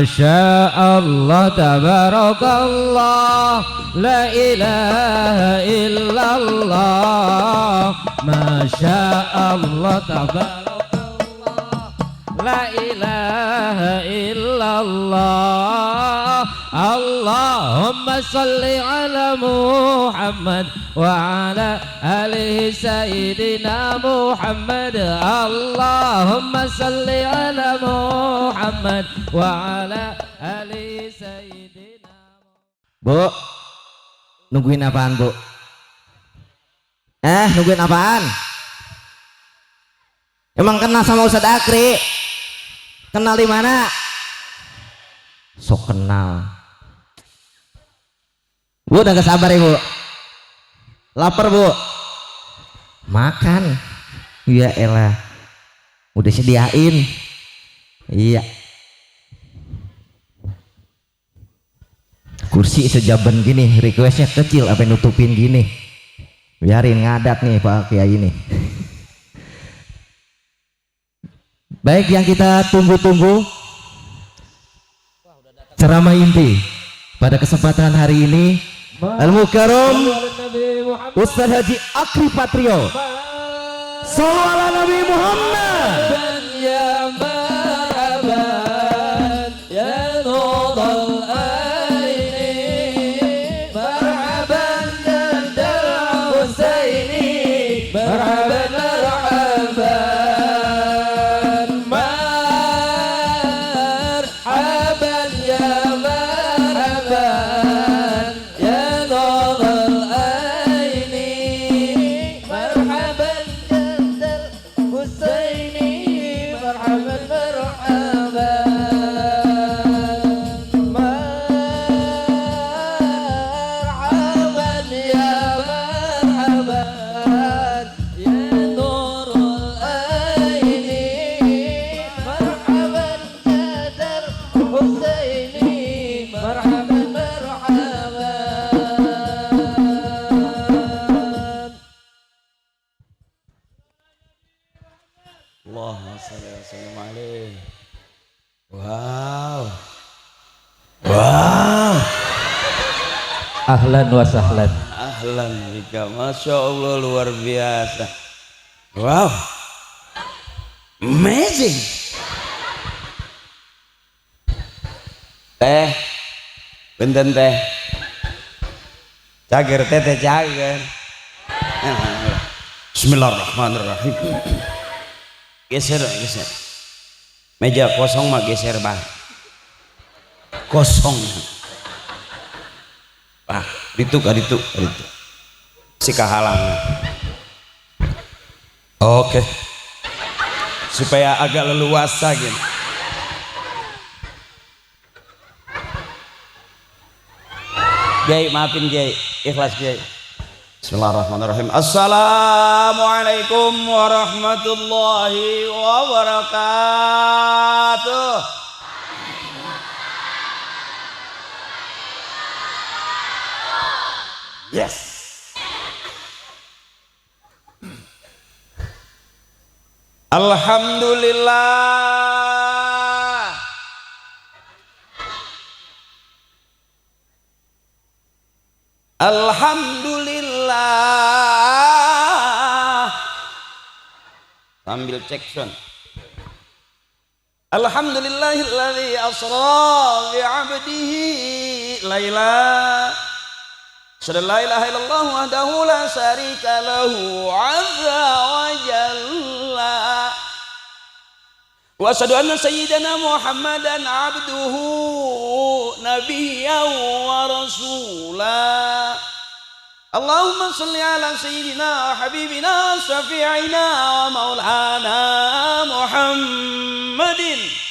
Masya Allah tabarakallah, la ilaha illallah. Masya Allah tabarakallah, la ilaha illallah. Allahumma salli ala Muhammad wa ala alihi sayyidina Muhammad. Allahumma salli ala Muhammad wa ala alihi sayyidina. Bu, nungguin apaan, Bu? Nungguin apaan? Emang kenal sama Ustadz Akri? Kenal di mana? Sok kenal. Bu, udah gak sabar ya, Bu? Lapar, Bu? Makan. Iya elah, udah sediain. Iya, kursi sejaban gini, requestnya kecil, apa yang nutupin gini? Biarin ngadat nih Pak Kiai ini. Baik, yang kita tunggu-tunggu, ceramah inti pada kesempatan hari ini, Al-Mukarram Ustadz Haji Akri Patrio. Sholawat ala Nabi Muhammad. Ahlan wa sahlan. Ahlan bika, masya Allah, luar biasa. Wow, amazing. Teh, benten teh, cager teh cager. Bismillahirrahmanirrahim. Geser. Meja kosong mah geser bah. Kosong. Itu si kehalangan. Oke, supaya agak leluasa gitu. Jai, maafin Jai, ikhlas Jai. Bismillahirrahmanirrahim. Assalamualaikum warahmatullahi wabarakatuh. Yes. Alhamdulillah. Alhamdulillah. Sambil cek sound. Alhamdulillahilladzi asra bi 'abdihi laila. Asyhadu la ilaha illallah wahdahu la syarika lahu 'azza wa jalla. Wa asyhadu anna sayyidana Muhammadan 'abduhu nabiyyan wa rasula. Allahumma shalli ala sayyidina wa habibina syafi'ina wa maulana Muhammadin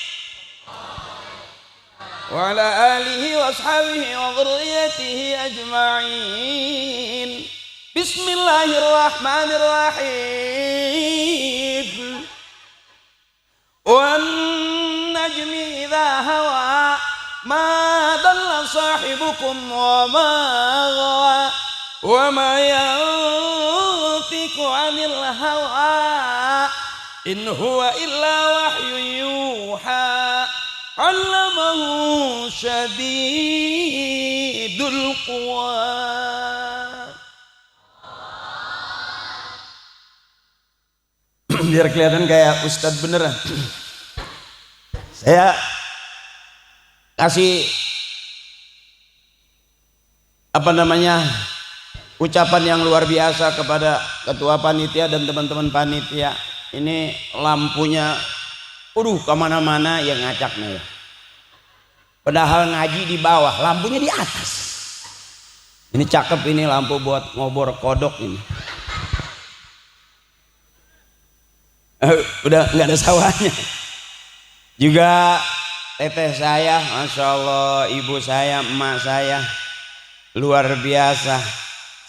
wa ala alihi wa ashabihi wa dhurriyyatihi ajma'in. Bismillahirrahmanirrahim. Wan najmi idha hawa ma dalla sahibukum wa ma ghawa wa ma yantiqu 'anil hawa in huwa illa wahyun yuha. allamahu syadidul quwa. Biar kelihatan kayak ustadz beneran. Saya kasih ucapan yang luar biasa kepada ketua panitia dan teman-teman panitia. Ini lampunya kemana-mana yang ngacak nih. Padahal ngaji di bawah, lampunya di atas. Ini cakep, ini lampu buat ngobor kodok ini. Udah nggak ada sawahnya. Juga teteh saya, masya Allah, ibu saya, emak saya, luar biasa.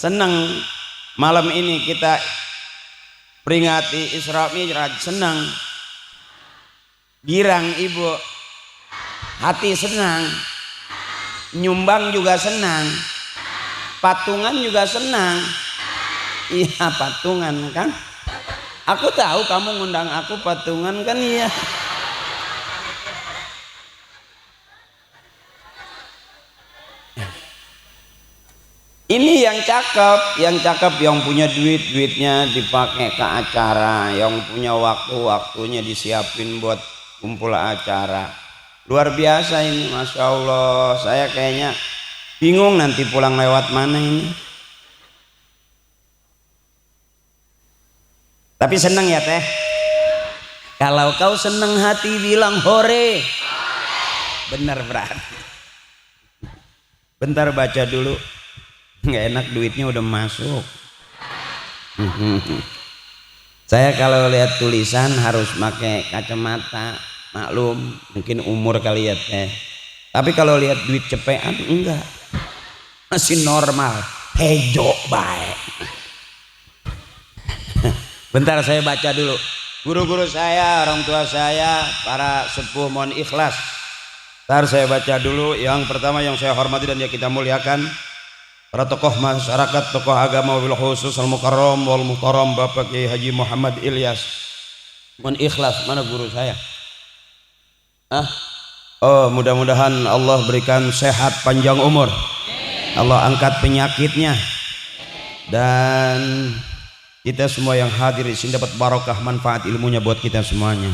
Senang malam ini kita peringati Isra Mi'raj, senang. Girang ibu, hati senang. Nyumbang juga senang. Patungan juga senang. Iya, patungan kan. Aku tahu kamu ngundang aku patungan kan, iya. Ini yang cakep, yang punya duitnya dipakai ke acara, yang punya waktunya disiapin buat kumpul acara. Luar biasa ini, masya Allah. Saya kayaknya bingung nanti pulang lewat mana ini. Tapi seneng ya teh. Kalau kau seneng hati bilang hore. Bener berarti. Bentar baca dulu. Nggak enak duitnya udah masuk. Saya kalau lihat tulisan harus pakai kacamata. Maklum, mungkin umur kali ya teh. Tapi kalau lihat duit cepean enggak. Masih normal. Hejo baik. Bentar saya baca dulu. Guru-guru saya, orang tua saya, para sepuh mohon ikhlas. Bentar saya baca dulu. Yang pertama yang saya hormati dan yang kita muliakan, para tokoh masyarakat, tokoh agama, wabil khusus al-mukarram wal muhtaram Bapak Kiai Haji Muhammad Ilyas. Mohon ikhlas, mana guru saya? Oh, mudah-mudahan Allah berikan sehat panjang umur. Allah angkat penyakitnya. Dan kita semua yang hadir di sini dapat barokah manfaat ilmunya buat kita semuanya.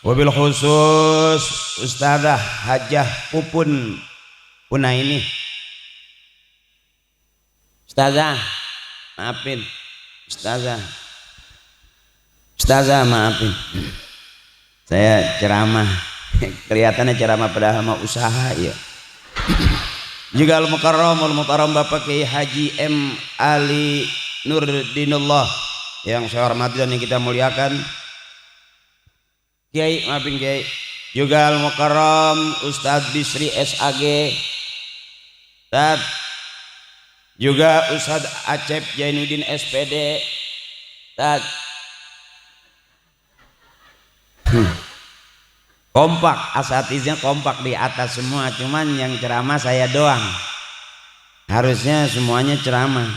Wabil khusus Ustazah Hajah Pupun Punaini. Ustazah, maafin. Ustazah maafin. Saya ceramah. Kelihatannya ceramah padahal mau usaha ya. Juga al-mukarram wal muhtaram Bapak Kiai Haji M Ali Nurdinullah yang saya hormati dan yang kita muliakan. Kiai, maafin Kiai. Juga al-mukarram Ustadz Bisri SAG. Juga Ustadz Acep Jainuddin SPD. Kompak, asatiznya kompak di atas semua, cuman yang ceramah saya doang. Harusnya semuanya ceramah.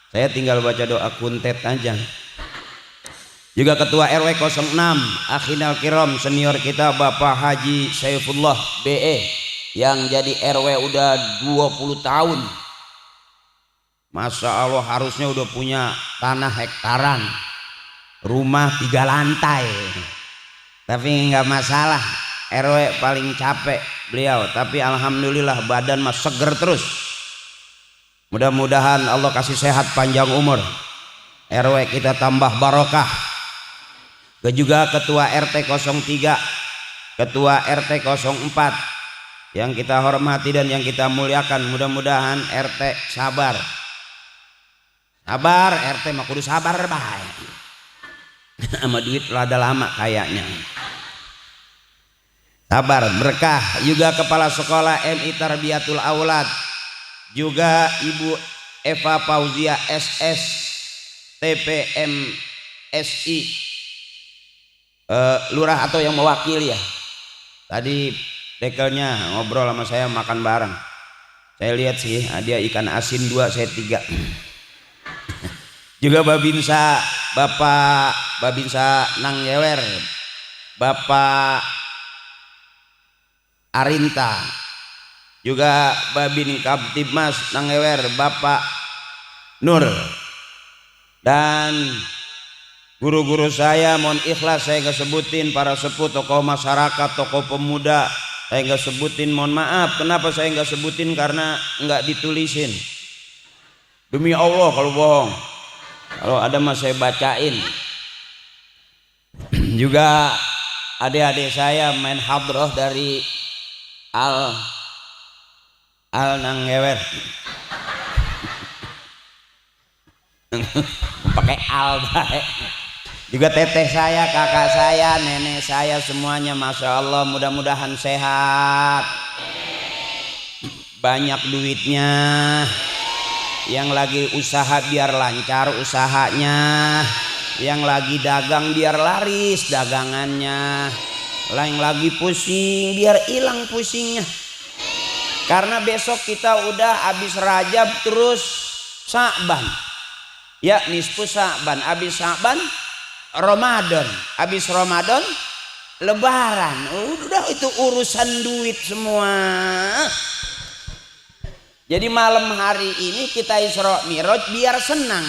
Saya tinggal baca doa kuntet aja. Juga Ketua RW 06 Akhinal Kiram senior kita Bapak Haji Saifullah BE yang jadi RW udah 20 tahun. Masya Allah, harusnya udah punya tanah hektaran, rumah 3 lantai. Tapi nggak masalah, RW paling capek beliau. Tapi alhamdulillah badan mas seger terus. Mudah-mudahan Allah kasih sehat panjang umur. RW kita tambah barokah. Juga Ketua RT 03, Ketua RT 04 yang kita hormati dan yang kita muliakan. Mudah-mudahan RT sabar. RT mah kudu sabar baik. Sama duit rada lama kayaknya. Sabar berkah. Juga Kepala Sekolah MI Tarbiyatul Aulad, juga Ibu Eva Fauzia SS TPM SI lurah atau yang mewakili ya. Tadi dekelnya ngobrol sama saya, makan bareng. Saya lihat sih dia ikan asin 2, saya 3. Juga Babinsa, Bapak Babinsa Nangyewer, Bapak Arinta, juga Babin Kaptibmas Nangewer Bapak Nur, dan guru-guru saya mohon ikhlas saya nggak sebutin, para sepuh, tokoh masyarakat, tokoh pemuda saya nggak sebutin, mohon maaf. Kenapa saya nggak sebutin? Karena nggak ditulisin. Demi Allah kalau bohong, kalau ada mah saya bacain. Juga adik-adik saya main hadroh dari Al Nangewer, pakai al baik. Juga teteh saya, kakak saya, nenek saya, semuanya masya Allah, mudah-mudahan sehat, banyak duitnya, yang lagi usaha biar lancar usahanya, yang lagi dagang biar laris dagangannya, yang lagi pusing biar hilang pusingnya. Karena besok kita udah habis Rajab terus Sya'ban, ya nisfu Sya'ban, habis Sya'ban Ramadan, habis Ramadan Lebaran. Udah itu urusan duit semua. Jadi malam hari ini kita Isra Mi'raj biar senang,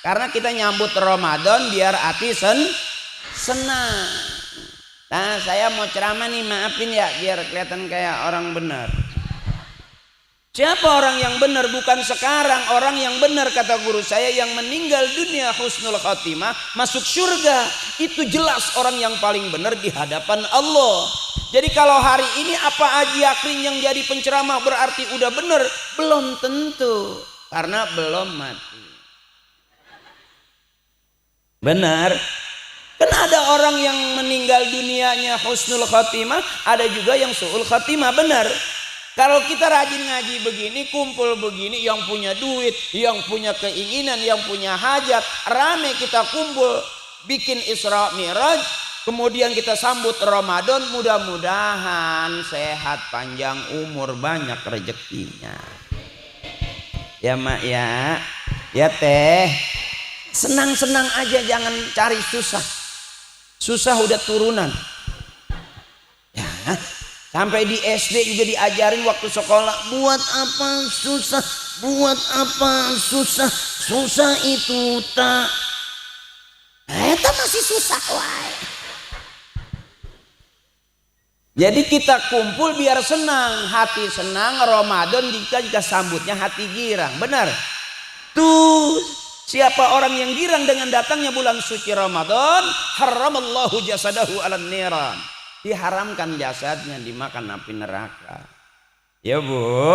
karena kita nyambut Ramadan biar hati senang. Nah saya mau ceramah nih, maafin ya biar kelihatan kayak orang benar. Siapa orang yang benar? Bukan sekarang. Orang yang benar kata guru saya, yang meninggal dunia husnul khatimah masuk surga. Itu jelas orang yang paling benar di hadapan Allah. Jadi kalau hari ini apa Haji Yakrin yang jadi penceramah berarti udah benar? Belum tentu, karena belum mati. Benar? Kan ada orang yang meninggal dunianya husnul khatimah, ada juga yang su'ul khatimah. Benar? Kalau kita rajin ngaji begini, kumpul begini, yang punya duit, yang punya keinginan, yang punya hajat, rame kita kumpul bikin Isra Mi'raj, kemudian kita sambut Ramadan, mudah-mudahan sehat, panjang umur, banyak rezekinya. Ya mak ya, ya teh, senang-senang aja, jangan cari susah. Susah udah turunan. Ya. Sampai di SD juga diajarin waktu sekolah, buat apa susah, buat apa susah, susah itu tak. Eta masih susah wae. Jadi kita kumpul biar senang, hati senang. Ramadan kita sambutnya hati girang. Benar? Tuh siapa orang yang girang dengan datangnya bulan suci Ramadan, haramallahu jasadahu 'alan niran. Diharamkan jasadnya dimakan api neraka. Ya Bu.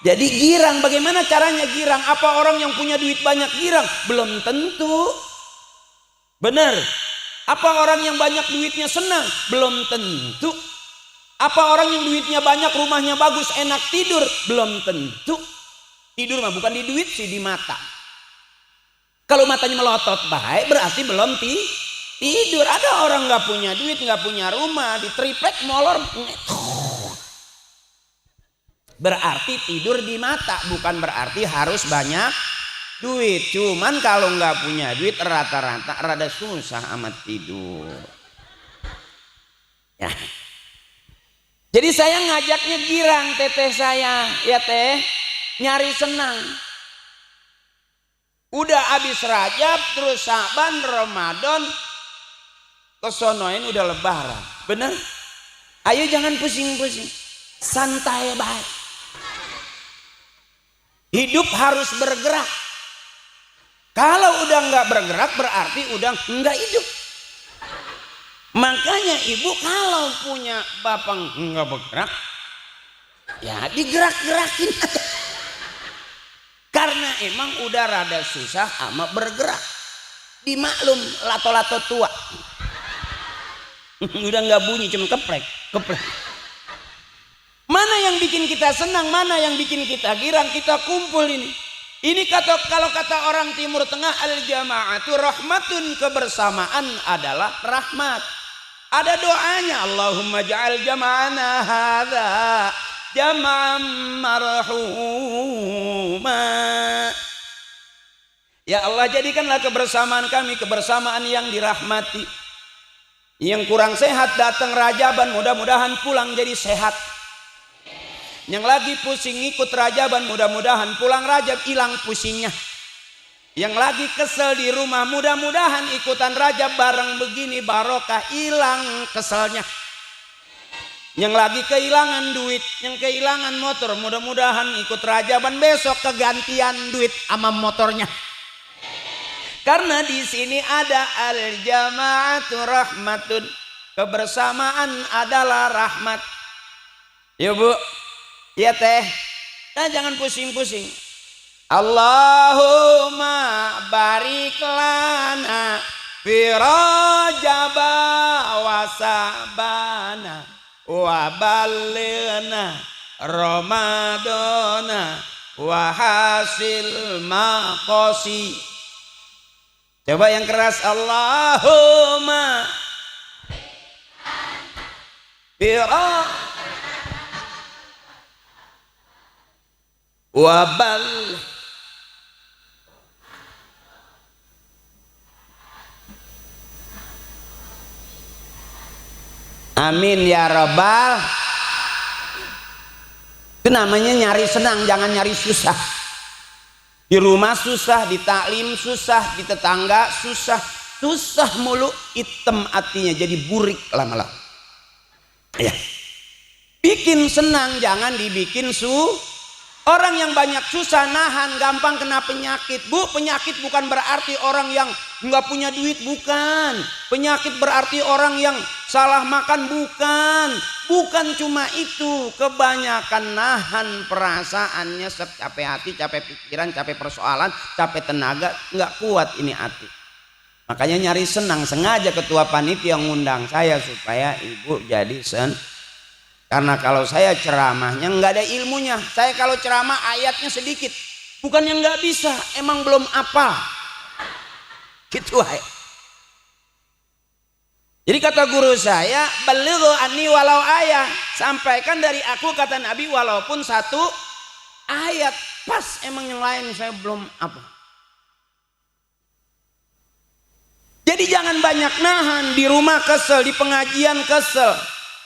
Jadi girang, bagaimana caranya girang? Apa orang yang punya duit banyak girang? Belum tentu. Benar. Apa orang yang banyak duitnya senang? Belum tentu. Apa orang yang duitnya banyak, rumahnya bagus, enak tidur? Belum tentu. Tidur mah bukan di duit sih, di mata. Kalau matanya melotot baik berarti belum tidur. Ada orang nggak punya duit, nggak punya rumah, di triplek molor, berarti tidur di mata, bukan berarti harus banyak duit. Cuman kalau nggak punya duit rata-rata rada susah amat tidur. Ya. Jadi saya ngajaknya girang teteh saya, ya teh, nyari senang. Udah habis Rajab, terus Sya'ban, Ramadan, kesonoin udah Lebaran. Bener? Ayo jangan pusing-pusing, santai baik. Hidup harus bergerak. Kalau udah nggak bergerak berarti udah nggak hidup. Makanya ibu kalau punya bapak nggak bergerak, ya digerak-gerakin. Karena emang udah rada susah ama bergerak. Dimaklum lato-lato tua. Udah nggak bunyi, cuma keprek. Mana yang bikin kita senang, mana yang bikin kita girang, kita kumpul ini. Ini kalau kata orang Timur Tengah, al-jama'atu rahmatun, kebersamaan adalah rahmat. Ada doanya, Allahumma ja'al jama'ana hadza jama'an marhuma. Ya Allah, jadikanlah kebersamaan kami kebersamaan yang dirahmati. Yang kurang sehat datang Rajaban, mudah-mudahan pulang jadi sehat. Yang lagi pusing ikut Rajaban, mudah-mudahan pulang Rajab hilang pusingnya. Yang lagi kesel di rumah, mudah-mudahan ikutan Rajab bareng begini barokah hilang keselnya. Yang lagi kehilangan duit, yang kehilangan motor, mudah-mudahan ikut Rajaban besok kegantian duit sama motornya. Karena di sini ada al-jama'atu rahmatun, kebersamaan adalah rahmat. Ya Bu, ya Teh, nah jangan pusing-pusing. Allahumma barik lana fi Rajaba wa Sabana wa ballighna Ramadana wa hasil maqasi. Coba yang keras, Allahumma fi wa bal. Amin ya Rabbal. Itu namanya nyari senang, jangan nyari susah. Di rumah susah, di taklim susah, di tetangga susah, susah mulu, hitam hatinya jadi burik lama-lama. Ya. Bikin senang, jangan dibikin Orang yang banyak susah nahan, gampang kena penyakit. Bu, penyakit bukan berarti orang yang nggak punya duit, bukan. Penyakit berarti orang yang salah makan, bukan. Bukan cuma itu, kebanyakan nahan perasaannya, capek hati, capek pikiran, capek persoalan, capek tenaga, nggak kuat ini hati. Makanya nyari senang, sengaja ketua panitia ngundang saya supaya ibu jadi karena kalau saya ceramahnya nggak ada ilmunya. Saya kalau ceramah ayatnya sedikit. Bukannya nggak bisa, emang belum apa. Gitu aja. Jadi kata guru saya, balighu anni walau ayat. Sampaikan dari aku kata Nabi walaupun satu ayat. Pas emang yang lain saya belum apa. Jadi jangan banyak nahan. Di rumah kesel, di pengajian kesel,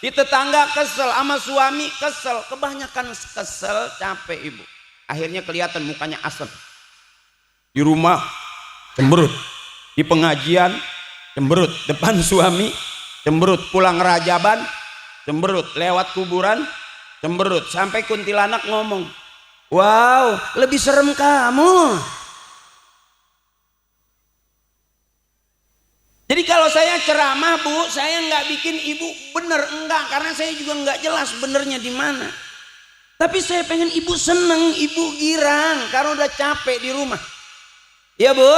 di tetangga kesel, sama suami kesel. Kebanyakan kesel, capek ibu. Akhirnya kelihatan mukanya asem. Di rumah cemberut, di pengajian cemberut, depan suami cemberut, pulang Rajaban cemberut, lewat kuburan cemberut. Sampai kuntilanak ngomong, wow lebih serem kamu. Jadi kalau saya ceramah Bu, saya nggak bikin ibu bener, enggak, karena saya juga nggak jelas benernya di mana. Tapi saya pengen ibu seneng, ibu girang karena udah capek di rumah. Ya Bu,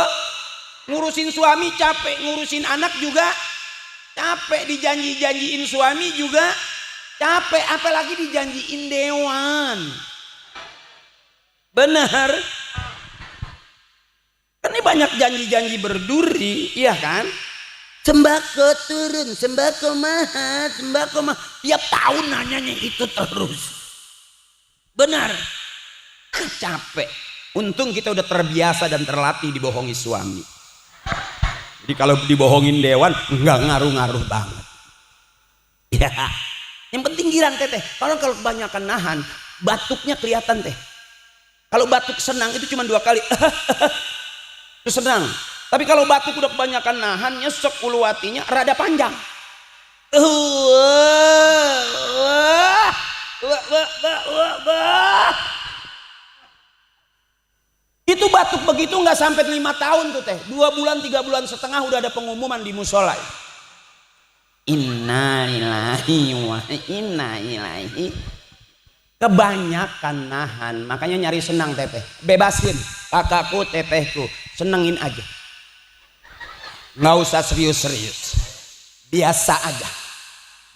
ngurusin suami capek, ngurusin anak juga capek, dijanji-janjiin suami juga capek, apalagi dijanjiin dewan. Benar? Kan ini banyak janji-janji berduri, iya kan? Sembako turun, sembako mahal, sembako mahal. Tiap tahun nanyanya itu terus. Benar. Capek. Untung kita udah terbiasa dan terlatih dibohongi suami. Jadi kalau dibohongin dewan nggak ngaruh-ngaruh banget. Ya. Yang penting girang Teteh. Kalau kebanyakan nahan, batuknya kelihatan Teh. Kalau batuk senang itu cuma 2 kali. Itu senang. Tapi kalau batuk udah kebanyakan nahan, nyesek ulu hatinya rada panjang. Itu batuk begitu nggak sampai 5 tahun tuh Teh. 2 bulan, 3 bulan setengah udah ada pengumuman di musola. Inna lillahi wa inna ilaihi. Kebanyakan nahan, makanya nyari senang Teteh. Bebasin kakakku, tetehku, senengin aja. Nggak usah serius-serius, biasa aja.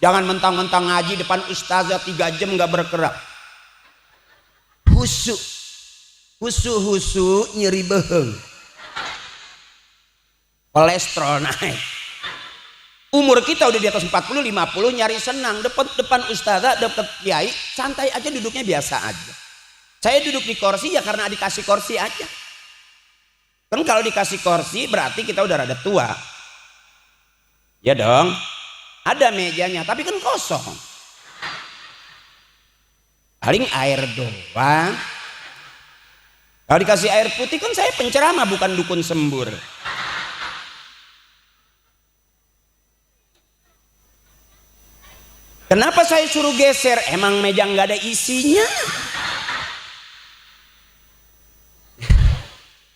Jangan mentang-mentang ngaji depan ustazah 3 jam nggak bergerak. Husu nyeri beheng, kolesterol naik. Umur kita udah di atas 40, 50, nyari senang depan ustazah, depan kiai, santai aja duduknya biasa aja. Saya duduk di kursi ya karena dikasih kursi aja. Kan kalau dikasih kursi berarti kita udah rada tua. Ya dong. Ada mejanya, tapi kan kosong. Paling air doang. Kalau dikasih air putih kan saya penceramah bukan dukun sembur. Kenapa saya suruh geser? Emang meja nggak ada isinya?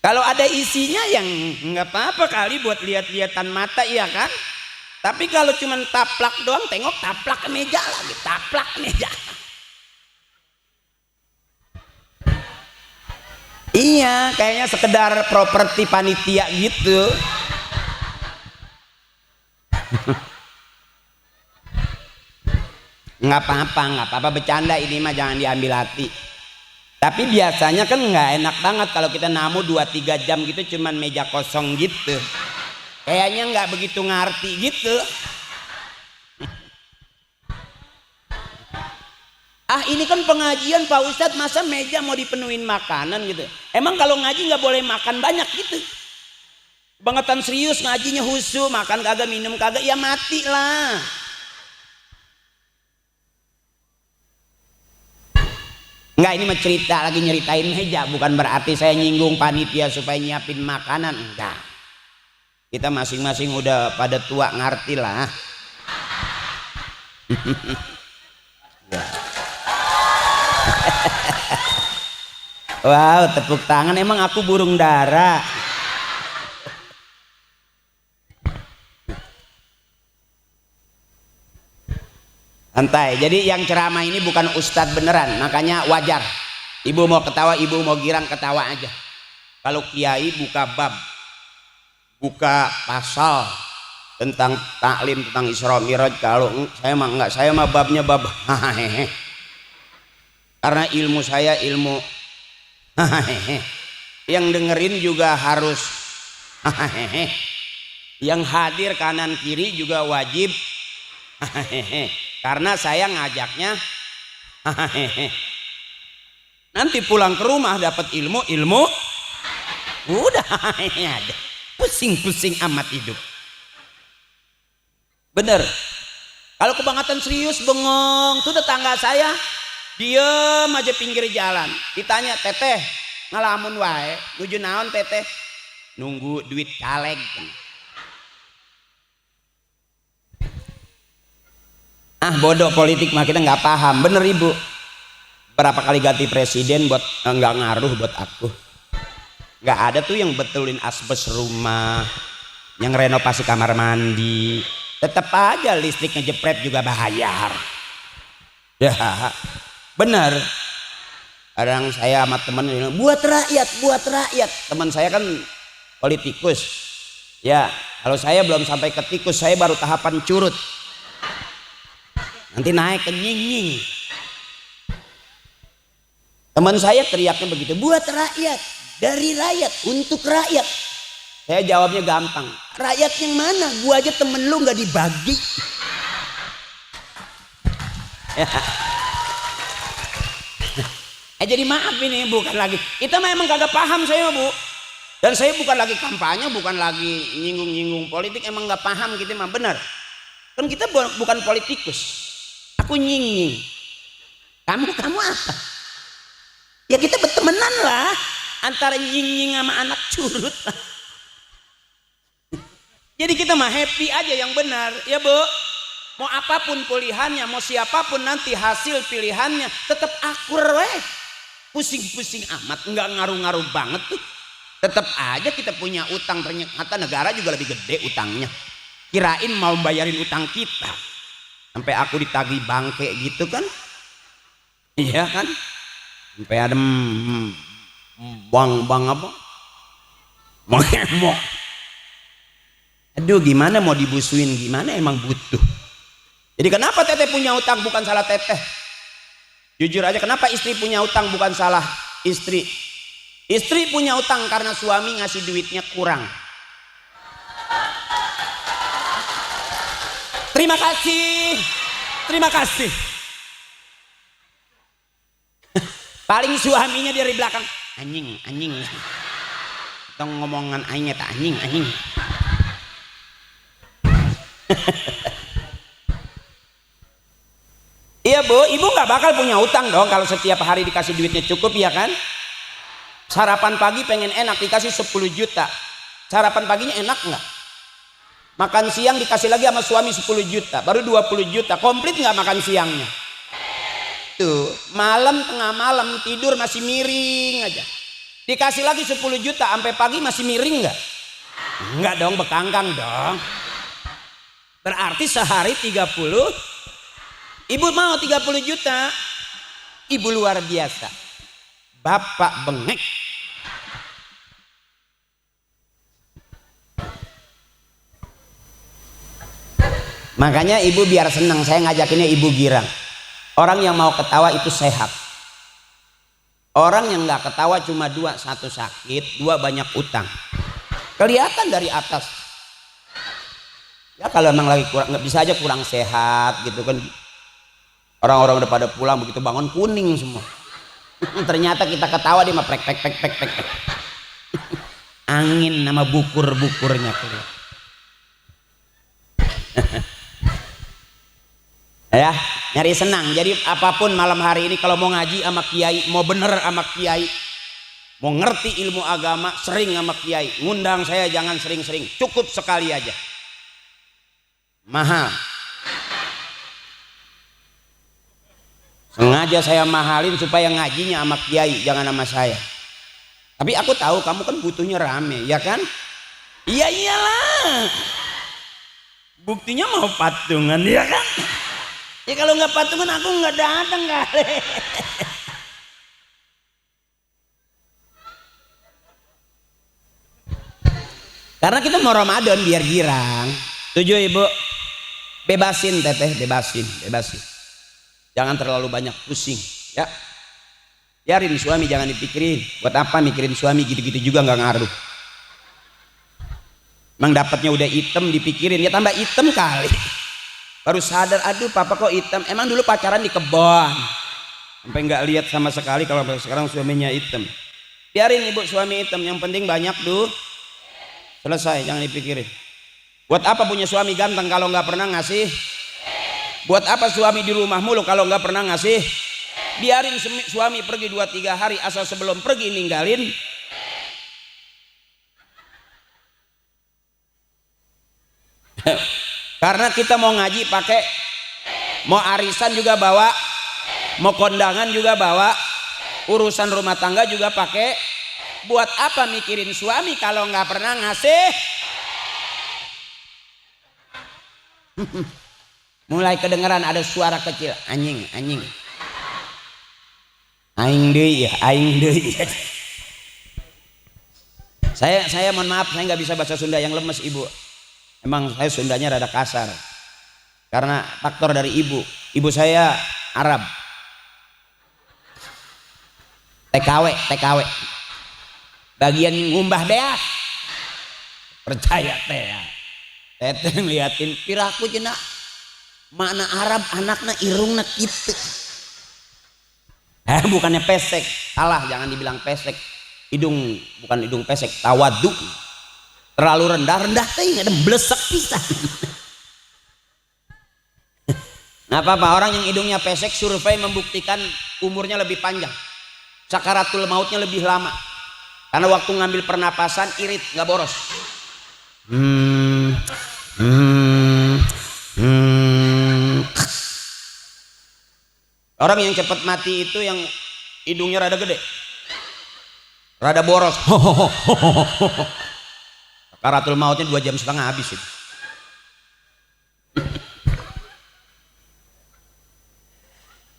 Kalau ada isinya yang nggak apa-apa kali buat lihat-lihatan mata, iya kan? Tapi kalau cuma taplak doang, tengok taplak ke meja lagi, taplak ke meja. Iya, kayaknya sekedar properti panitia gitu. Nggak apa-apa bercanda ini mah, jangan diambil hati. Tapi biasanya kan nggak enak banget kalau kita namu 2-3 jam gitu cuman meja kosong gitu. Kayaknya nggak begitu ngerti gitu. Ah ini kan pengajian Pak Ustadz, masa meja mau dipenuhin makanan gitu. Emang kalau ngaji nggak boleh makan banyak gitu? Bangetan serius ngajinya husu, makan kagak minum kagak, ya mati lah. Enggak, ini mah cerita, lagi nyeritain meja, bukan berarti saya nyinggung panitia supaya nyiapin makanan, enggak. Kita masing-masing udah pada tua, ngerti lah. Wow, tepuk tangan, emang aku burung dara. Santai. Jadi yang ceramah ini bukan ustadz beneran, makanya wajar. Ibu mau ketawa, ibu mau girang, ketawa aja. Kalau kiai buka bab, buka pasal tentang taklim, tentang Isra Mi'raj, kalau saya mah enggak, saya mah babnya bab hahehe. Karena ilmu saya ilmu hahehe. Yang dengerin juga harus hahehe. Yang hadir kanan kiri juga wajib hahehe. Karena saya ngajaknya nanti pulang ke rumah dapat ilmu udah ada pusing-pusing amat hidup. Bener, kalau kebangetan serius bengong tuh tetangga saya diem aja pinggir jalan, ditanya teteh ngalamun wae nuju naon teteh, nunggu duit caleg. Ah bodoh, politik mah kita nggak paham. Bener ibu, berapa kali ganti presiden buat nggak ngaruh buat aku. Nggak ada tuh yang betulin asbes rumah, yang renovasi kamar mandi. Tetap aja listriknya jepret juga bayar. Ya bener. Kadang saya sama temen bilang buat rakyat. Teman saya kan politikus. Ya kalau saya belum sampai ke tikus, saya baru tahapan curut. Nanti naik ke nying-nying. Teman saya teriaknya begitu, buat rakyat, dari rakyat, untuk rakyat. Saya jawabnya gampang, rakyat yang mana? Gua aja temen lu gak dibagi. Jadi maaf ini bukan lagi, kita memang kagak paham saya bu. Dan saya bukan lagi kampanye, bukan lagi nyinggung-nyinggung politik, emang gak paham kita mah, benar. Kan kita bukan politikus. Aku nying-nying, kamu apa? Ya kita bertemanan lah, antara nying-nying sama anak curut lah. Jadi kita mah happy aja yang benar, ya bu. Mau apapun pilihannya, mau siapapun nanti hasil pilihannya, tetap akur weh. Pusing-pusing amat, nggak ngaruh-ngaruh banget tuh. Tetap aja kita punya utang, ternyata negara juga lebih gede utangnya. Kirain mau bayarin utang kita. Sampai aku ditagih bangke gitu kan, iya kan, sampai ada bang apa, mengemok. Aduh gimana mau dibusuin gimana, emang butuh. Jadi kenapa teteh punya utang bukan salah teteh. Jujur aja, kenapa istri punya utang bukan salah istri. Istri punya utang karena suami ngasih duitnya kurang. Terima kasih. Paling suaminya dari belakang, anjing. Kita ngomongan anjing tak anjing. ibu nggak bakal punya utang dong kalau setiap hari dikasih duitnya cukup, ya kan? Sarapan pagi pengen enak dikasih 10 juta, sarapan paginya enak nggak? Makan siang dikasih lagi sama suami 10 juta, baru 20 juta, komplit nggak makan siangnya? Tuh, malam tengah malam tidur masih miring aja, dikasih lagi 10 juta sampai pagi masih miring nggak? Nggak dong, bekangkang dong. Berarti sehari 30, ibu mau 30 juta, ibu luar biasa, bapak bengek. Makanya ibu biar senang, saya ngajakinnya ibu girang. Orang yang mau ketawa itu sehat. Orang yang nggak ketawa cuma dua, satu sakit, dua banyak utang. Kelihatan dari atas. Ya kalau emang lagi kurang, nggak bisa aja kurang sehat gitu kan. Orang-orang udah pada pulang, begitu bangun kuning semua. Ternyata kita ketawa dia mah prek. Angin nama bukur-bukurnya keluar. Ya, nyari senang. Jadi apapun malam hari ini kalau mau ngaji sama kiai, mau bener sama kiai, mau ngerti ilmu agama, sering sama kiai. Ngundang saya jangan sering-sering, cukup sekali aja. Mahal. Sengaja saya mahalin supaya ngajinya sama kiai, jangan sama saya. Tapi aku tahu kamu kan butuhnya rame, ya kan? Iya iyalah. Buktinya mau patungan, ya kan? Ya kalau nggak patungan aku nggak datang kali. Karena kita mau Ramadan biar girang. Setuju ibu? Bebasin teteh, bebasin. Jangan terlalu banyak pusing, ya. Biarin suami jangan dipikirin. Buat apa mikirin suami gitu-gitu juga nggak ngaruh. Emang dapatnya udah hitam dipikirin, ya tambah hitam kali. Baru sadar, aduh papa kok hitam. Emang dulu pacaran di kebon, sampai nggak lihat sama sekali kalau sekarang suaminya hitam. Biarin ibu suami hitam, yang penting banyak tuh. Selesai, jangan dipikirin. Buat apa punya suami ganteng kalau nggak pernah ngasih? Buat apa suami di rumah mulu kalau nggak pernah ngasih? Biarin suami pergi 2-3 hari, asal sebelum pergi ninggalin. Karena kita mau ngaji pakai, mau arisan juga bawa, mau kondangan juga bawa, urusan rumah tangga juga pakai. Buat apa mikirin suami kalau nggak pernah ngasih? Mulai kedengeran ada suara kecil, anjing. Aing deui. Saya mohon maaf, saya nggak bisa bahasa Sunda yang lemes ibu. Emang saya Sundanya rada kasar karena faktor dari ibu. Ibu saya Arab. TKW. Bagian ngumbah dea. Percaya teh. Teteh ngeliatin piraku cenah. Makna Arab anakna irungna kitu. Bukannya pesek. Salah, jangan dibilang pesek. Bukan hidung pesek, tawadu. Terlalu rendah teh ada blesek pisan. Nggak apa-apa, orang yang hidungnya pesek survei membuktikan umurnya lebih panjang, sakaratul mautnya lebih lama, karena waktu ngambil pernapasan irit nggak boros. Orang yang cepat mati itu yang hidungnya rada gede, rada boros. Sakaratul mautnya 2,5 jam habis itu.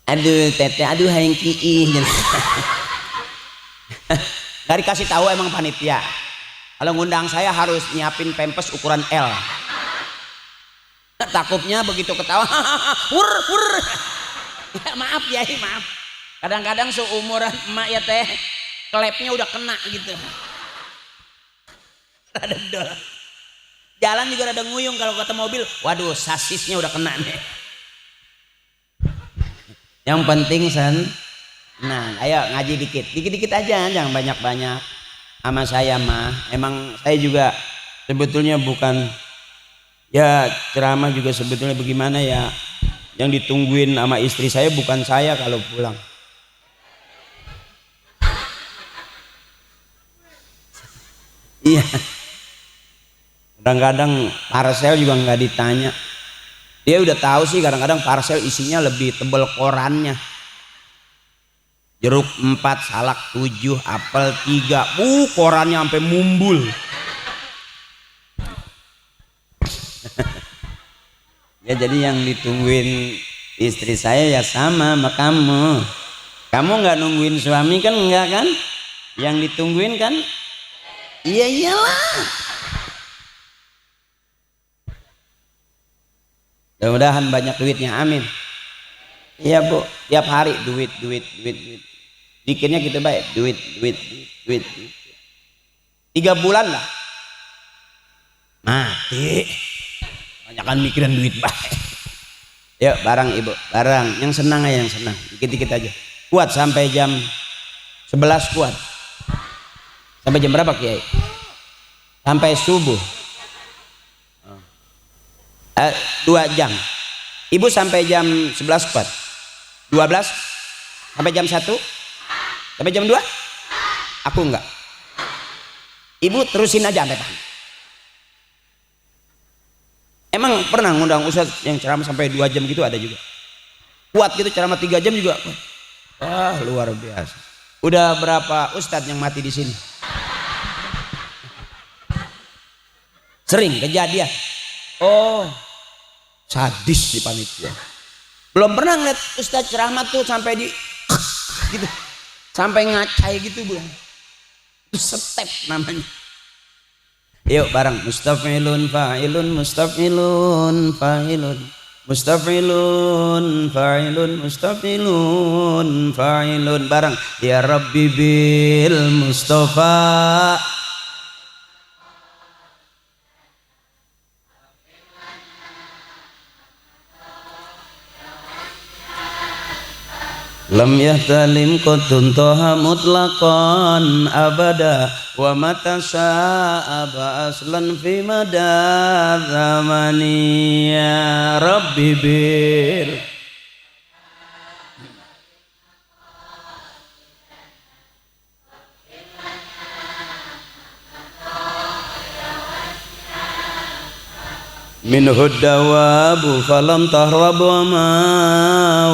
Aduh teteh, aduh hayang kiih. Gak dikasih tahu emang panitia. Kalau ngundang saya harus nyiapin pempes ukuran L. Takutnya begitu ketawa, wur. Ya, maaf ya, maaf. Kadang-kadang seumuran emak ya teh, klepnya udah kena gitu. Rada dol. Jalan juga rada nguyung kalau kata mobil. Waduh, sasisnya udah kena nih. Yang penting nah ayo ngaji dikit aja, jangan banyak-banyak. Sama saya mah emang saya juga sebetulnya bukan ya ceramah juga sebetulnya bagaimana ya, yang ditungguin sama istri saya bukan saya kalau pulang. Iya, kadang-kadang parcel juga nggak ditanya. Dia udah tahu sih, kadang-kadang parcel isinya lebih tebal korannya. Jeruk 4, salak 7, apel 3, korannya sampai mumbul. Ya jadi yang ditungguin istri saya ya sama kamu. Kamu nggak nungguin suami kan, enggak kan? Yang ditungguin kan? Iya iyalah. Mudah-mudahan banyak duitnya, amin. Iya bu, tiap hari duit. Dikirnya kita baik, duit. 3 bulan lah mati. Banyakan mikirin duit baik. Yuk barang ibu, barang yang senang aja, yang senang, dikit-dikit aja. Kuat sampai jam 11 kuat. Sampai jam berapa Kiai? Sampai subuh. 2 jam. Ibu sampai jam 11 kuat. 12 sampai jam 1 sampai jam 2. Aku enggak. Ibu terusin aja sampai pagi. Emang pernah ngundang ustadz yang ceramah sampai 2 jam gitu, ada juga. Kuat gitu ceramah 3 jam juga. Wah, luar biasa. Udah berapa ustadz yang mati di sini? Sering kejadian. Oh, sadis si panitia. Belum pernah ngeliat ustadz ceramah tuh sampai di gitu, sampai ngacai gitu bu. Itu step namanya. Yuk bareng, mustafilun fa'ilun mustafilun fa'ilun mustafilun fa'ilun mustafilun fa'ilun bareng. Ya Rabbi bil Mustafa lam yahtalim qutun toha mutlaqan abada wa mata sa'aba aslan fi madar zamani. Ya Rabbi bil min huddawabu falam tahrab wa ma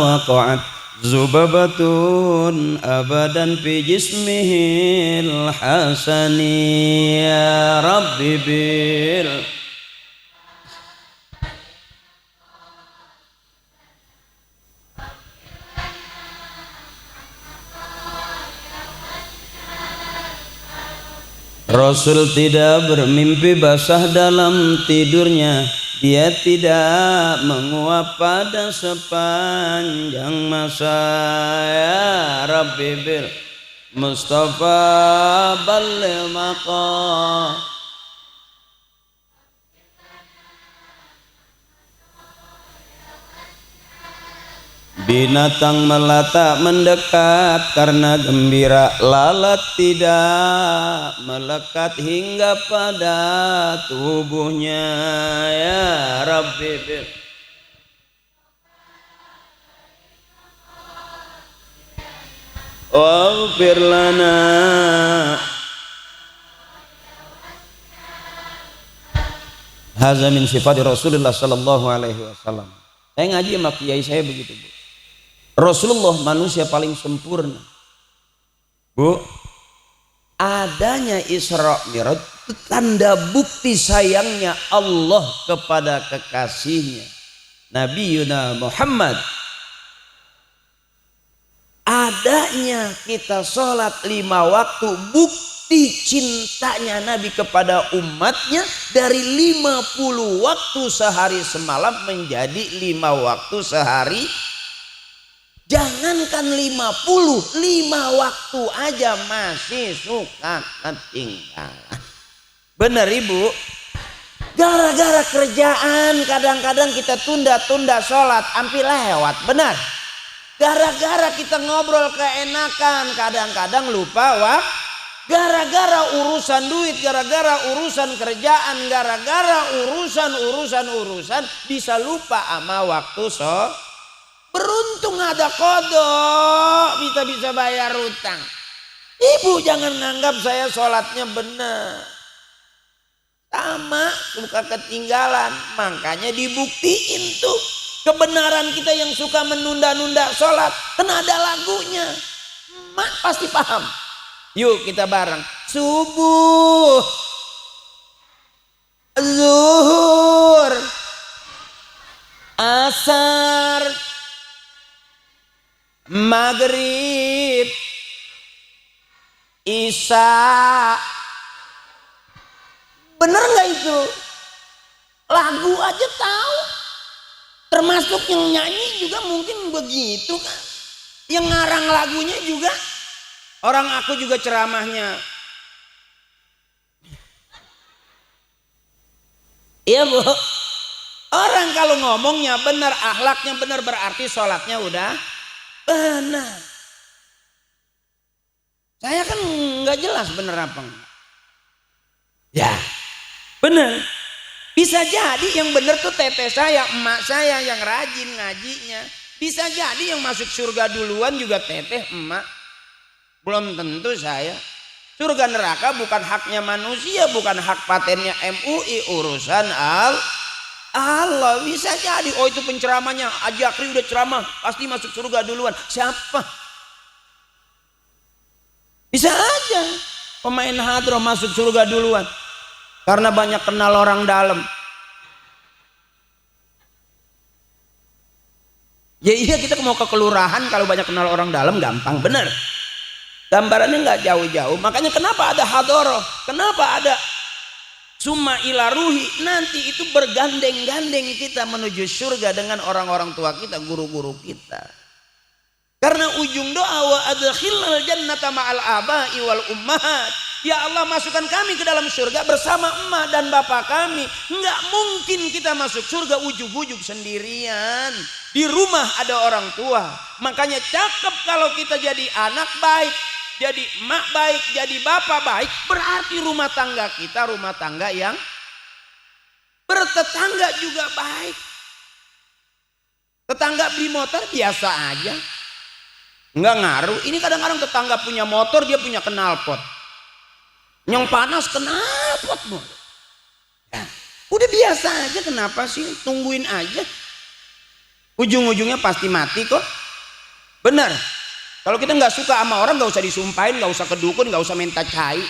waqa'at zubabatun abadan fi jismihil hasani. Ya Rabbi bil Rasul tidak bermimpi basah dalam tidurnya. Dia tidak menguap pada sepanjang masa. Ya Rabbi bil Mustafa balil maqam binatang melata mendekat karena gembira, lalat tidak melekat hingga pada tubuhnya. Ya Rabbi bil waghfir lana hadza min sifati Rasulullah sallallahu alaihi wasallam. Saya ngaji sama kiai saya begitu bu. Rasulullah manusia paling sempurna bu. Adanya Isra Mi'raj itu tanda bukti sayangnya Allah kepada kekasihnya Nabi Yuna Muhammad. Adanya kita sholat 5 waktu bukti cintanya Nabi kepada umatnya, dari 50 waktu sehari semalam menjadi 5 waktu sehari. Jangankan 50, 5 waktu aja masih suka ketinggalan. Bener ibu? Gara-gara kerjaan kadang-kadang kita tunda-tunda sholat hampir lewat. Benar? Gara-gara kita ngobrol keenakan kadang-kadang lupa waktu. Gara-gara urusan duit, gara-gara urusan kerjaan, gara-gara urusan bisa lupa sama waktu sholat. Beruntung ada kodok, bisa bayar utang. Ibu jangan nganggap saya sholatnya benar. Sama, suka ketinggalan. Makanya dibuktiin tuh. Kebenaran kita yang suka menunda-nunda sholat. Kan ada lagunya. Mak pasti paham. Yuk kita bareng. Subuh, zuhur, asar, maghrib, isya. Bener nggak itu? Lagu aja tahu. Termasuk yang nyanyi juga mungkin begitu kan. Yang ngarang lagunya juga. Orang aku juga ceramahnya. Iya bu. Orang kalau ngomongnya benar, akhlaknya benar, berarti sholatnya udah benar. Saya kan nggak jelas bener apa enggak. Ya bener. Bisa jadi yang bener tuh teteh saya, emak saya yang rajin ngajinya. Bisa jadi yang masuk surga duluan juga teteh, emak. Belum tentu saya. Surga neraka bukan haknya manusia, bukan hak patennya MUI, urusan Allah. Bisa jadi, oh itu penceramahnya Ajakri udah ceramah, pasti masuk surga duluan. Siapa? Bisa aja pemain hadroh masuk surga duluan karena banyak kenal orang dalam. Ya iya, kita mau ke kelurahan kalau banyak kenal orang dalam gampang, bener. Gambarannya nggak jauh-jauh. Makanya kenapa ada hadroh, kenapa ada summa ila ruhi, nanti itu bergandeng-gandeng kita menuju surga dengan orang-orang tua kita, guru-guru kita. Karena ujung doa wa adkhilnal jannata ma'al aba'i wal ummahat. Ya Allah, masukkan kami ke dalam surga bersama emak dan bapak kami. Enggak mungkin kita masuk surga ujug-ujug sendirian. Di rumah ada orang tua. Makanya cakep kalau kita jadi anak baik, jadi emak baik, jadi bapak baik. Berarti rumah tangga kita rumah tangga yang bertetangga juga baik. Tetangga beli motor biasa aja, nggak ngaruh. Ini kadang-kadang tetangga punya motor, dia punya knalpot. Yang panas knalpot bu. Ya, udah biasa aja, kenapa sih? Tungguin aja. Ujung-ujungnya pasti mati kok. Bener. Kalau kita nggak suka sama orang, nggak usah disumpahin, nggak usah kedukun, nggak usah minta cai.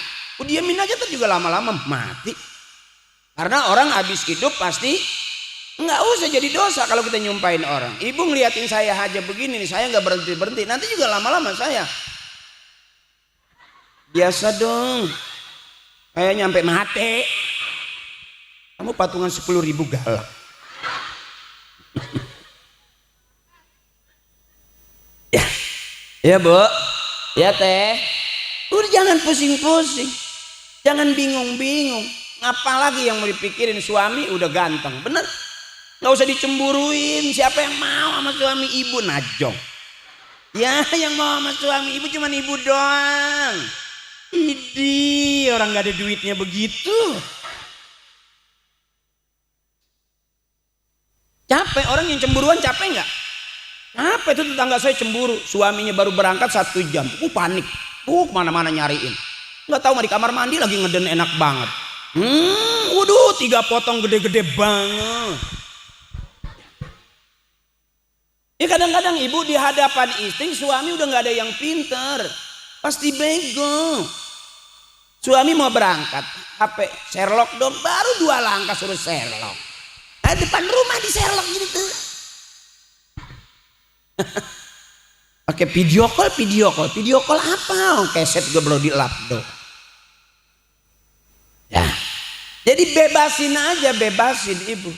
Diamin aja tuh juga lama-lama mati. Karena orang habis hidup pasti nggak usah jadi dosa kalau kita nyumpahin orang. Ibu ngeliatin saya aja begini nih, saya nggak berhenti, nanti juga lama-lama saya biasa dong, kayak nyampe mati. Kamu patungan 10.000 galak. Ya bu, ya teh, udah jangan pusing-pusing, jangan bingung-bingung. Apalagi yang mau dipikirin, suami udah ganteng, bener. Nggak usah dicemburuin. Siapa yang mau sama suami ibu? Najong. Ya yang mau sama suami ibu cuman ibu doang. Idi, orang nggak ada duitnya begitu. Capek orang yang cemburuan, capek nggak? Capek. Itu tetangga saya cemburu, suaminya baru berangkat 1 jam, panik, kemana-mana nyariin. Nggak tahu mah di kamar mandi lagi ngeden enak banget. Waduh, 3 potong gede-gede banget. Ya kadang-kadang ibu di hadapan istri, suami udah nggak ada yang pinter, pasti bego. Suami mau berangkat, HP Sherlock dong, baru 2 langkah suruh Sherlock. Depan rumah di Sherlock gitu. Oke, video call apa? Keset gue belum dilap dong. Ya, jadi bebasin ibu.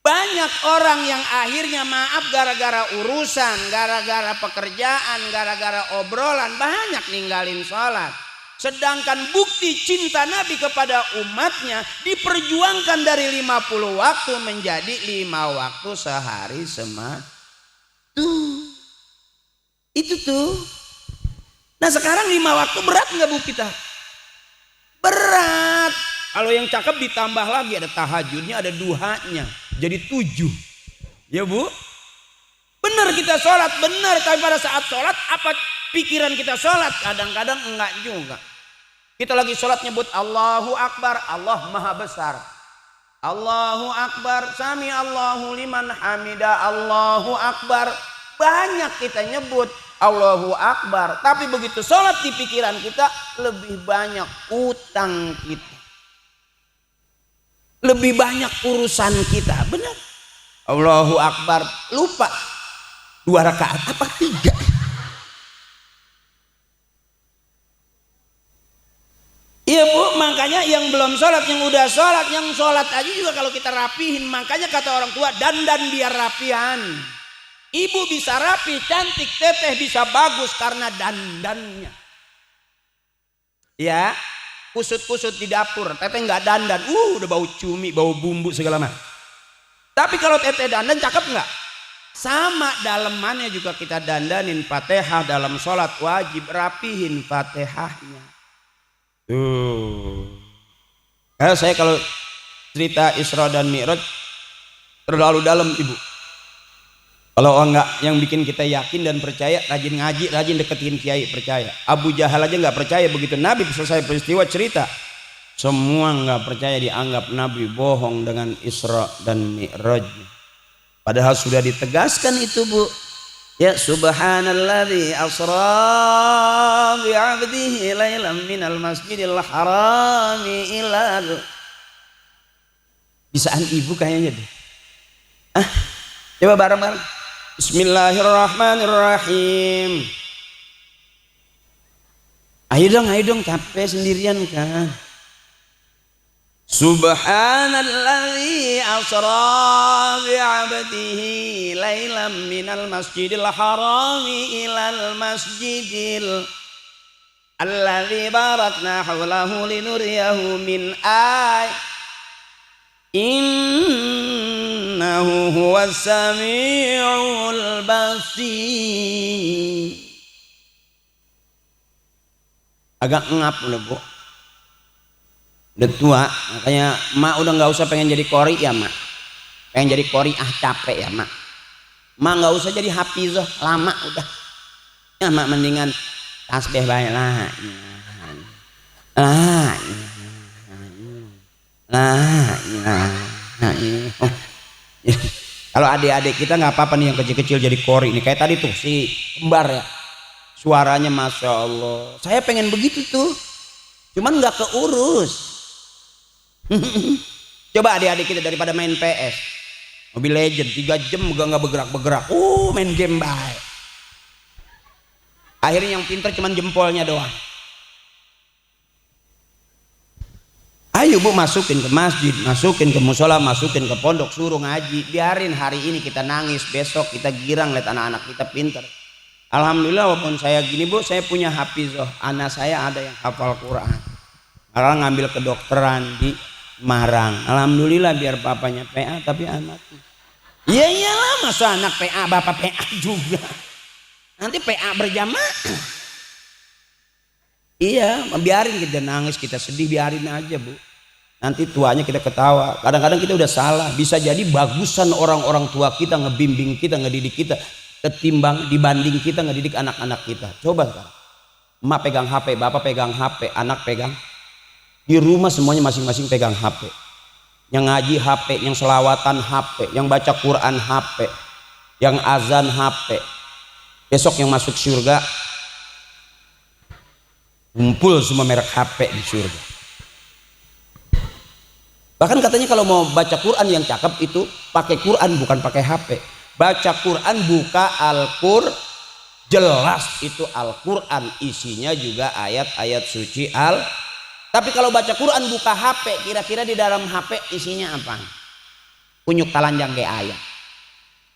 Banyak orang yang akhirnya maaf gara-gara urusan, gara-gara pekerjaan, gara-gara obrolan, banyak ninggalin sholat. Sedangkan bukti cinta Nabi kepada umatnya diperjuangkan dari 50 waktu menjadi 5 waktu sehari tuh. Itu tuh. Nah sekarang 5 waktu berat nggak bu kita? Berat. Kalau yang cakep ditambah lagi ada tahajudnya, ada duhanya, jadi 7. Ya bu. benar kita sholat, benar. Tapi pada saat sholat apa pikiran kita sholat? Kadang-kadang enggak juga. Kita lagi sholat nyebut Allahu Akbar, Allah Maha Besar. Allahu Akbar, sami Allahu liman hamida, Allahu Akbar. Banyak kita nyebut Allahu Akbar. Tapi begitu sholat di pikiran kita lebih banyak utang kita. Lebih banyak urusan kita. Benar. Allahu Akbar. Lupa. 2 rakaat apa 3? Iya Bu, makanya yang belum sholat, yang udah sholat, yang sholat aja juga kalau kita rapihin. Makanya kata orang tua, dandan biar rapihan. Ibu bisa rapi, cantik, teteh bisa bagus karena dandannya. Ya, kusut-kusut di dapur, teteh nggak dandan, udah bau cumi, bau bumbu segala macam. Tapi kalau teteh dandan cakep nggak? Sama dalemannya juga kita dandanin. Fatihah dalam sholat wajib rapihin Fatihahnya. Tuh. Saya kalau cerita Isra dan Mi'raj terlalu dalam Ibu. Kalau enggak yang bikin kita yakin dan percaya, rajin ngaji, rajin deketin kiai, percaya. Abu Jahal aja nggak percaya begitu Nabi selesai peristiwa cerita. Semua nggak percaya, dianggap Nabi bohong dengan Isra dan Mi'raj. Padahal sudah ditegaskan itu Bu. Ya subhanalladzi asra bi 'abdihi lailan minal masjidil harami ilal. Bisaan Ibu kayaknya deh. Coba bareng-bareng. Bismillahirrahmanirrahim. Ayo dong capek sendirian kan. Subhanalladzi asra bi 'abdihi lailan minal masjidil harami ilal masjidil alladzi barakna hawlahu linuriyahu min innahu huwas samiul basir. Agak ngap udah Bu, udah tua, makanya mak udah nggak usah pengen jadi kori ya mak, pengen jadi kori capek ya mak nggak usah jadi hafizah lama udah ya mak, mendingan tasbih baik lah Kalau adik-adik kita nggak apa-apa nih yang kecil-kecil jadi kori nih, kayak tadi tuh si kembar ya, suaranya masya Allah. Saya pengen begitu tuh, cuman nggak keurus. Coba adik-adik kita daripada main PS, Mobile Legend 3 jam nggak bergerak-bergerak, main game baik. Akhirnya yang pinter cuman jempolnya doang. Ayo Bu, masukin ke masjid, masukin ke musola, masukin ke pondok, suruh ngaji. Biarin hari ini kita nangis, besok kita girang lihat anak-anak kita pinter. Alhamdulillah walaupun saya gini Bu, saya punya hafizah. Anak saya ada yang hafal Quran. Malah ngambil kedokteran di Marang. Alhamdulillah, biar papanya PA tapi anaknya. Iya iyalah, masa anak PA bapak PA juga. Nanti PA berjamaah. Iya, biarin kita nangis, kita sedih, biarin aja Bu. Nanti tuanya kita ketawa. Kadang-kadang kita udah salah. Bisa jadi bagusan orang-orang tua kita ngebimbing kita, ngedidik kita, ketimbang dibanding kita ngedidik anak-anak kita. Coba sekarang. Emak pegang HP, bapak pegang HP, anak pegang. Di rumah semuanya masing-masing pegang HP. Yang ngaji HP, yang selawatan HP, yang baca Quran HP, yang azan HP. Besok yang masuk surga kumpul semua merek HP di surga. Bahkan katanya kalau mau baca Quran yang cakep itu pakai Quran, bukan pakai HP. Baca Quran, buka Al-Qur'an, jelas itu Al-Quran, isinya juga ayat-ayat suci Tapi kalau baca Quran buka HP, kira-kira di dalam HP isinya apa? Kunyuk talanjang kayak ayat.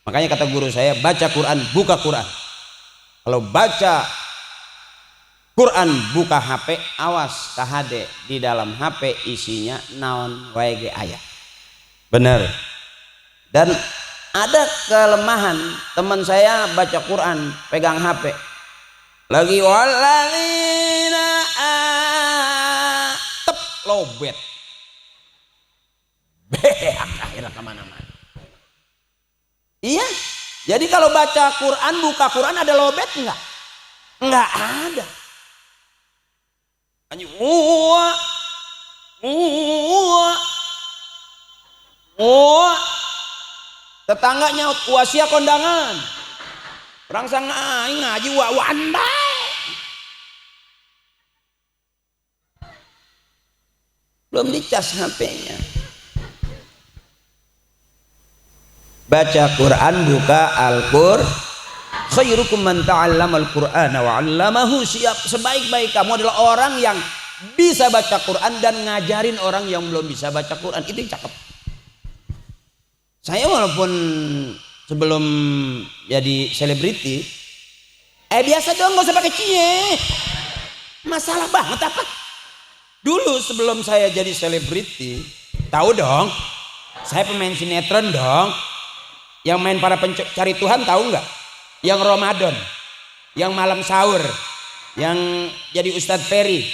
Makanya kata guru saya, baca Quran, buka Quran. Kalau baca Quran buka HP, awas KHD, di dalam HP isinya naon wae ge ayat. Bener. Dan ada kelemahan, teman saya baca Quran pegang HP. Lagi walladzina lobet, beak akhirnya kemana-mana. Iya, Jadi kalau baca Quran, buka Quran ada lobet enggak? Enggak ada. Hanya tetangganya wasia kondangan. Rangsang aing ngaji waan bae. Belum dicas HP-nya. Baca Quran, buka Al-Qur'an. Khairukum man ta'allamal Qur'ana wa 'allamahu. Sebaik-baik kamu adalah orang yang bisa baca Quran dan ngajarin orang yang belum bisa baca Quran. Itu yang cakep. Saya walaupun sebelum jadi selebriti, biasa dong, gak usah pakai cie. Masalah banget apa? Dulu sebelum saya jadi selebriti, tahu dong, saya pemain sinetron dong. Yang main para pencari Tuhan tahu nggak? Yang Ramadan, yang malam sahur, yang jadi Ustadz Ferry,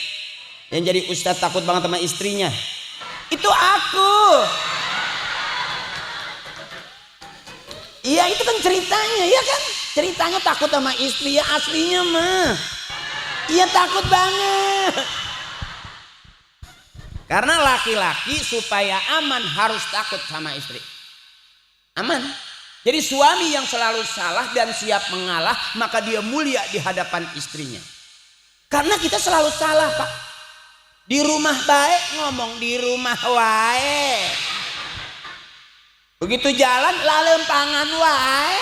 yang jadi Ustadz takut banget sama istrinya. Itu aku. Iya, itu kan ceritanya, ya kan? Ceritanya takut sama istri, ya aslinya mah. Iya takut banget. Karena laki-laki supaya aman harus takut sama istri. Aman. Jadi suami yang selalu salah dan siap mengalah, maka dia mulia di hadapan istrinya. Karena kita selalu salah, Pak. Di rumah baik ngomong di rumah wae. Begitu jalan lalempangan wae.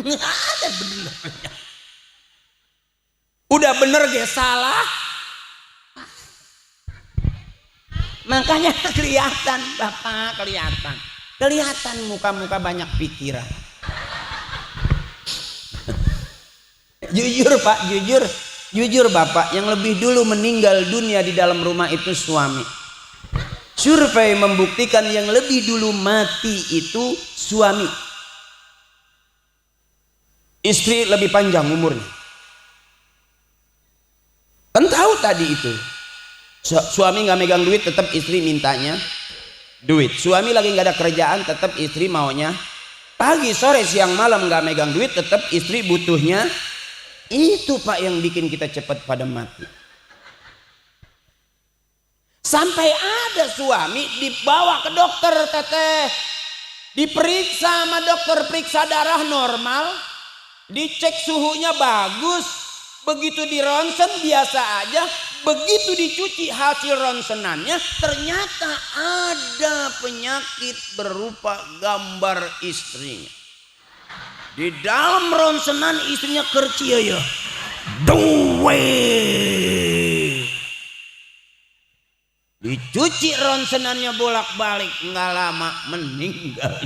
Ada bener. Udah bener dia salah. Makanya kelihatan, Bapak, kelihatan muka-muka banyak pikiran. Jujur Pak, jujur Bapak, yang lebih dulu meninggal dunia di dalam rumah itu suami. Survei membuktikan yang lebih dulu mati itu suami. Istri lebih panjang umurnya. Kan tahu tadi itu. Suami nggak megang duit, tetap istri mintanya duit. Suami lagi nggak ada kerjaan, tetap istri maunya pagi, sore, siang, malam nggak megang duit, tetap istri butuhnya. Itu Pak yang bikin kita cepat pada mati. Sampai ada suami dibawa ke dokter, teteh, diperiksa sama dokter, periksa darah normal, dicek suhunya bagus. Begitu di ronsen biasa aja, begitu dicuci hasil ronsenannya ternyata ada penyakit berupa gambar istrinya. Di dalam ronsenan istrinya kercia ya. Duwe. Dicuci ronsenannya bolak-balik, nggak lama meninggal.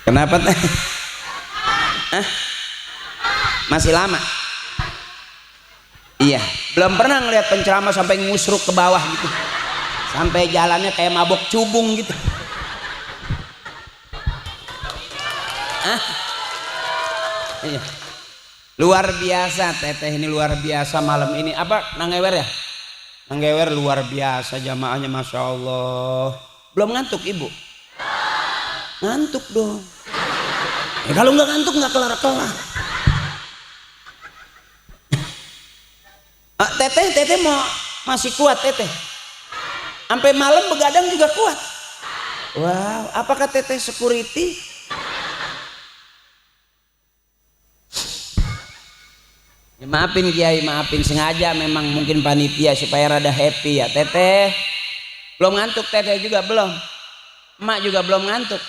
Kenapa teh? Masih lama? Iya, belum pernah ngeliat penceramah sampai ngusruk ke bawah gitu, sampai jalannya kayak mabok cubung gitu. Iya. Luar biasa teteh ini, luar biasa malam ini. Apa Nanggewer ya? Nanggewer luar biasa jamaahnya, masya Allah. Belum ngantuk ibu? Ngantuk dong. Kalau nggak ngantuk nggak kelar-kelar. Teteh mau masih kuat teteh. Sampai malam begadang juga kuat. Wow, apakah teteh security? Ya, maafin Kiai, maafin, sengaja memang mungkin panitia supaya rada happy ya. Teteh belum ngantuk, teteh juga belum. Emak juga belum ngantuk.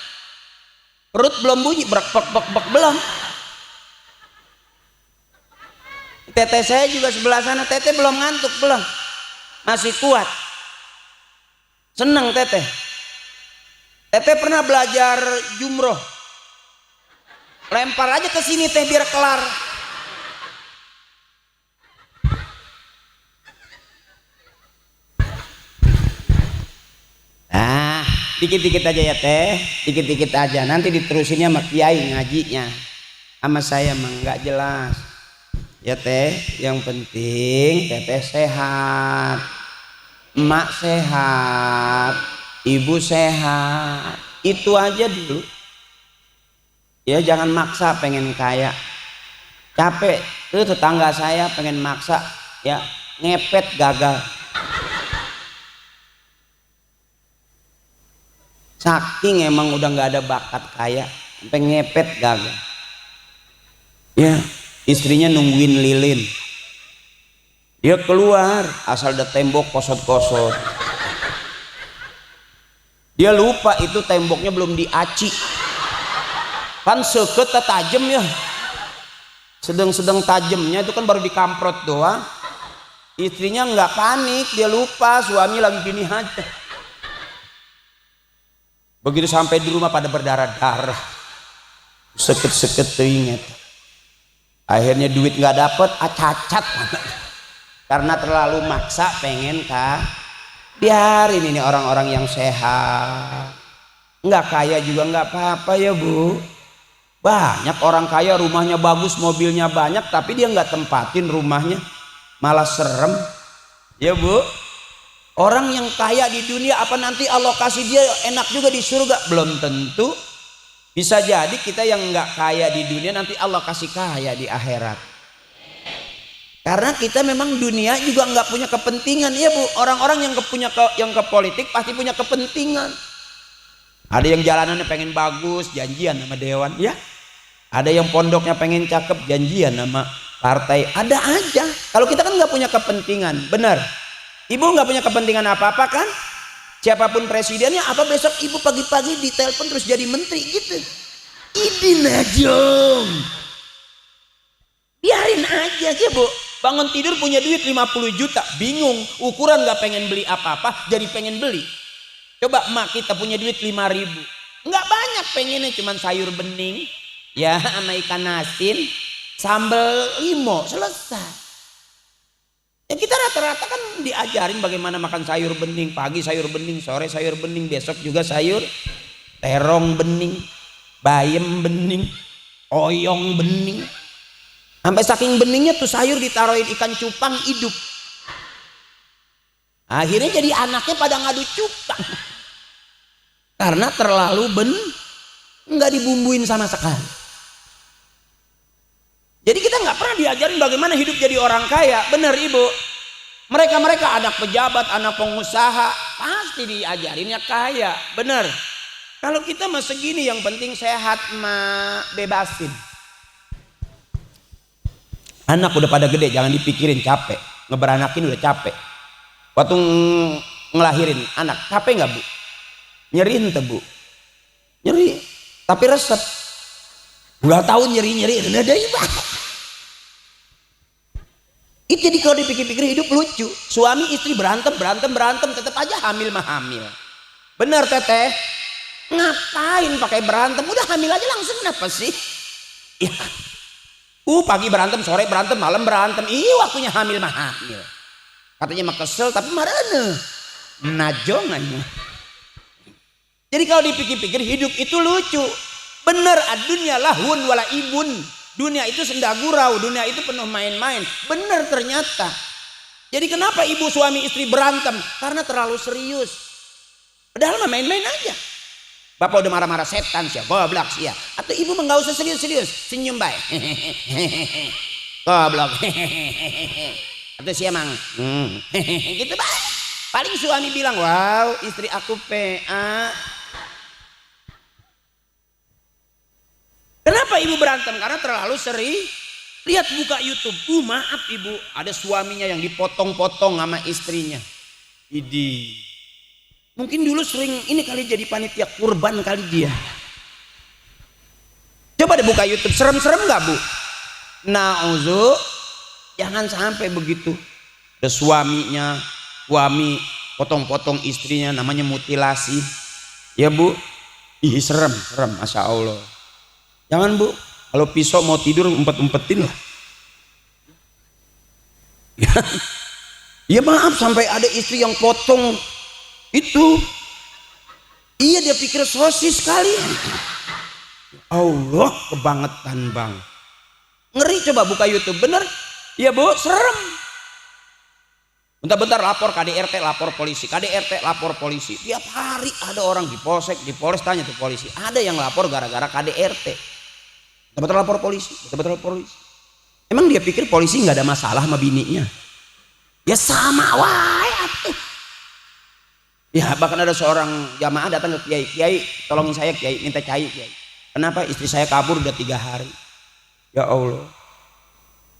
Perut belum bunyi, brak belum. Teteh saya juga sebelah sana, teteh belum ngantuk, belum. Masih kuat. Seneng teteh. Teteh pernah belajar jumroh. Lempar aja ke sini teh biar kelar. Dikit-dikit aja ya teh, dikit-dikit aja. Nanti diterusinnya sama Kiai ngajinya. Sama saya mah nggak jelas. Ya teh, yang penting teteh sehat, emak sehat, ibu sehat, itu aja dulu. Ya jangan maksa pengen kaya, capek. Tuh tetangga saya pengen maksa, ya ngepet gagal. Saking emang udah nggak ada bakat kaya, sampai ngepet gagal. Ya istrinya nungguin lilin, dia keluar asal ada tembok kosot-kosot. Dia lupa itu temboknya belum diaci, kan seket tajam ya, sedang tajamnya itu kan baru dikamprot doang. Istrinya nggak panik, dia lupa suami lagi gini aja. Begitu sampai di rumah pada berdarah-darah, seket-seket teringat. Akhirnya duit nggak dapet, cacat karena terlalu maksa pengen biarin ini orang-orang yang sehat, nggak kaya juga nggak apa-apa ya Bu. Banyak orang kaya rumahnya bagus, mobilnya banyak, tapi dia nggak tempatin rumahnya, malah serem ya Bu. Orang yang kaya di dunia apa nanti Allah kasih dia enak juga di surga? Belum tentu. Bisa jadi kita yang nggak kaya di dunia nanti Allah kasih kaya di akhirat. Karena kita memang dunia juga nggak punya kepentingan ya Bu. Orang-orang yang ke politik pasti punya kepentingan. Ada yang jalanannya pengen bagus, janjian sama dewan ya. Ada yang pondoknya pengen cakep, janjian sama partai. Ada aja. Kalau kita kan nggak punya kepentingan, benar. Ibu nggak punya kepentingan apa-apa kan? Siapapun presidennya, apa besok ibu pagi-pagi ditelepon terus jadi menteri gitu? Idin aja, biarin aja ya Bu. Bangun tidur punya duit 50 juta, bingung ukuran, nggak pengen beli apa-apa, jadi pengen beli. Coba emak kita punya duit 5.000, nggak banyak pengennya, cuman sayur bening, ya sama ikan asin, sambal limo, selesai. Ya kita rata-rata kan diajarin bagaimana makan sayur bening, pagi sayur bening, sore sayur bening, besok juga sayur terong bening, bayam bening, oyong bening. Sampai saking beningnya tuh sayur ditaruhin ikan cupang hidup. Akhirnya jadi anaknya pada ngadu cupang. Karena terlalu nggak dibumbuin sama sekali. Jadi kita nggak pernah diajarin bagaimana hidup jadi orang kaya, bener Ibu. Mereka anak pejabat, anak pengusaha, pasti diajarinnya kaya, bener. Kalau kita mah segini, yang penting sehat mah bebasin. Anak udah pada gede, jangan dipikirin capek, ngeberanakin udah capek. Waktu ngelahirin anak, capek nggak Bu? Nyeri ente Bu? Nyeri, tapi resep. Udah tahu nyeri-nyeri, ada iba. Itu jadi kalau dipikir-pikir hidup lucu. Suami istri berantem, tetap aja hamil mah hamil. Bener Teteh? Ngapain pakai berantem? Udah hamil aja langsung, kenapa sih? Ya. Pagi berantem, sore berantem, malam berantem. Waktunya hamil mah hamil. Katanya mah kesel, tapi marane. Najongannya. Jadi kalau dipikir-pikir hidup itu lucu. Bener, dunia lahun wala ibun. Dunia itu senda gurau, dunia itu penuh main-main. Bener ternyata. Jadi kenapa ibu suami istri berantem? Karena terlalu serius. Padahal mah main-main aja. Bapak udah marah-marah, setan sih, goblok sih ya. Atau ibu mah nggak usah serius-serius, senyum baik. Goblok. Atau sih emang gitu baik. Paling suami bilang, wow istri aku PA. Kenapa ibu berantem? Karena terlalu sering. Lihat buka YouTube, maaf ibu, ada suaminya yang dipotong-potong sama istrinya. Idi. Mungkin dulu sering ini kali jadi panitia kurban kali dia. Coba deh buka YouTube, serem-serem nggak Bu? Nauzu, jangan sampai begitu. Ada suami potong-potong istrinya, namanya mutilasi. Ya Bu, serem, masya Allah. Jangan Bu, kalau pisau mau tidur umpet-umpetin lah. Ya maaf, sampai ada istri yang potong itu. Iya, dia pikir sosis kali. Allah, kebangetan Bang. Ngeri, coba buka YouTube, bener. Iya Bu, serem. Bentar-bentar lapor KDRT, lapor polisi, KDRT lapor polisi. Tiap hari ada orang di polsek, di Polres tanya tuh polisi. Ada yang lapor gara-gara KDRT. Bentar-bentar lapor polisi, bentar-bentar lapor polisi. Emang dia pikir polisi nggak ada masalah sama bininya? Ya sama wae atuh. Ya bahkan ada seorang jamaah datang ke kiai, kiai tolongin saya kiai, minta cai kiai. Kenapa istri saya kabur udah 3 hari? Ya Allah.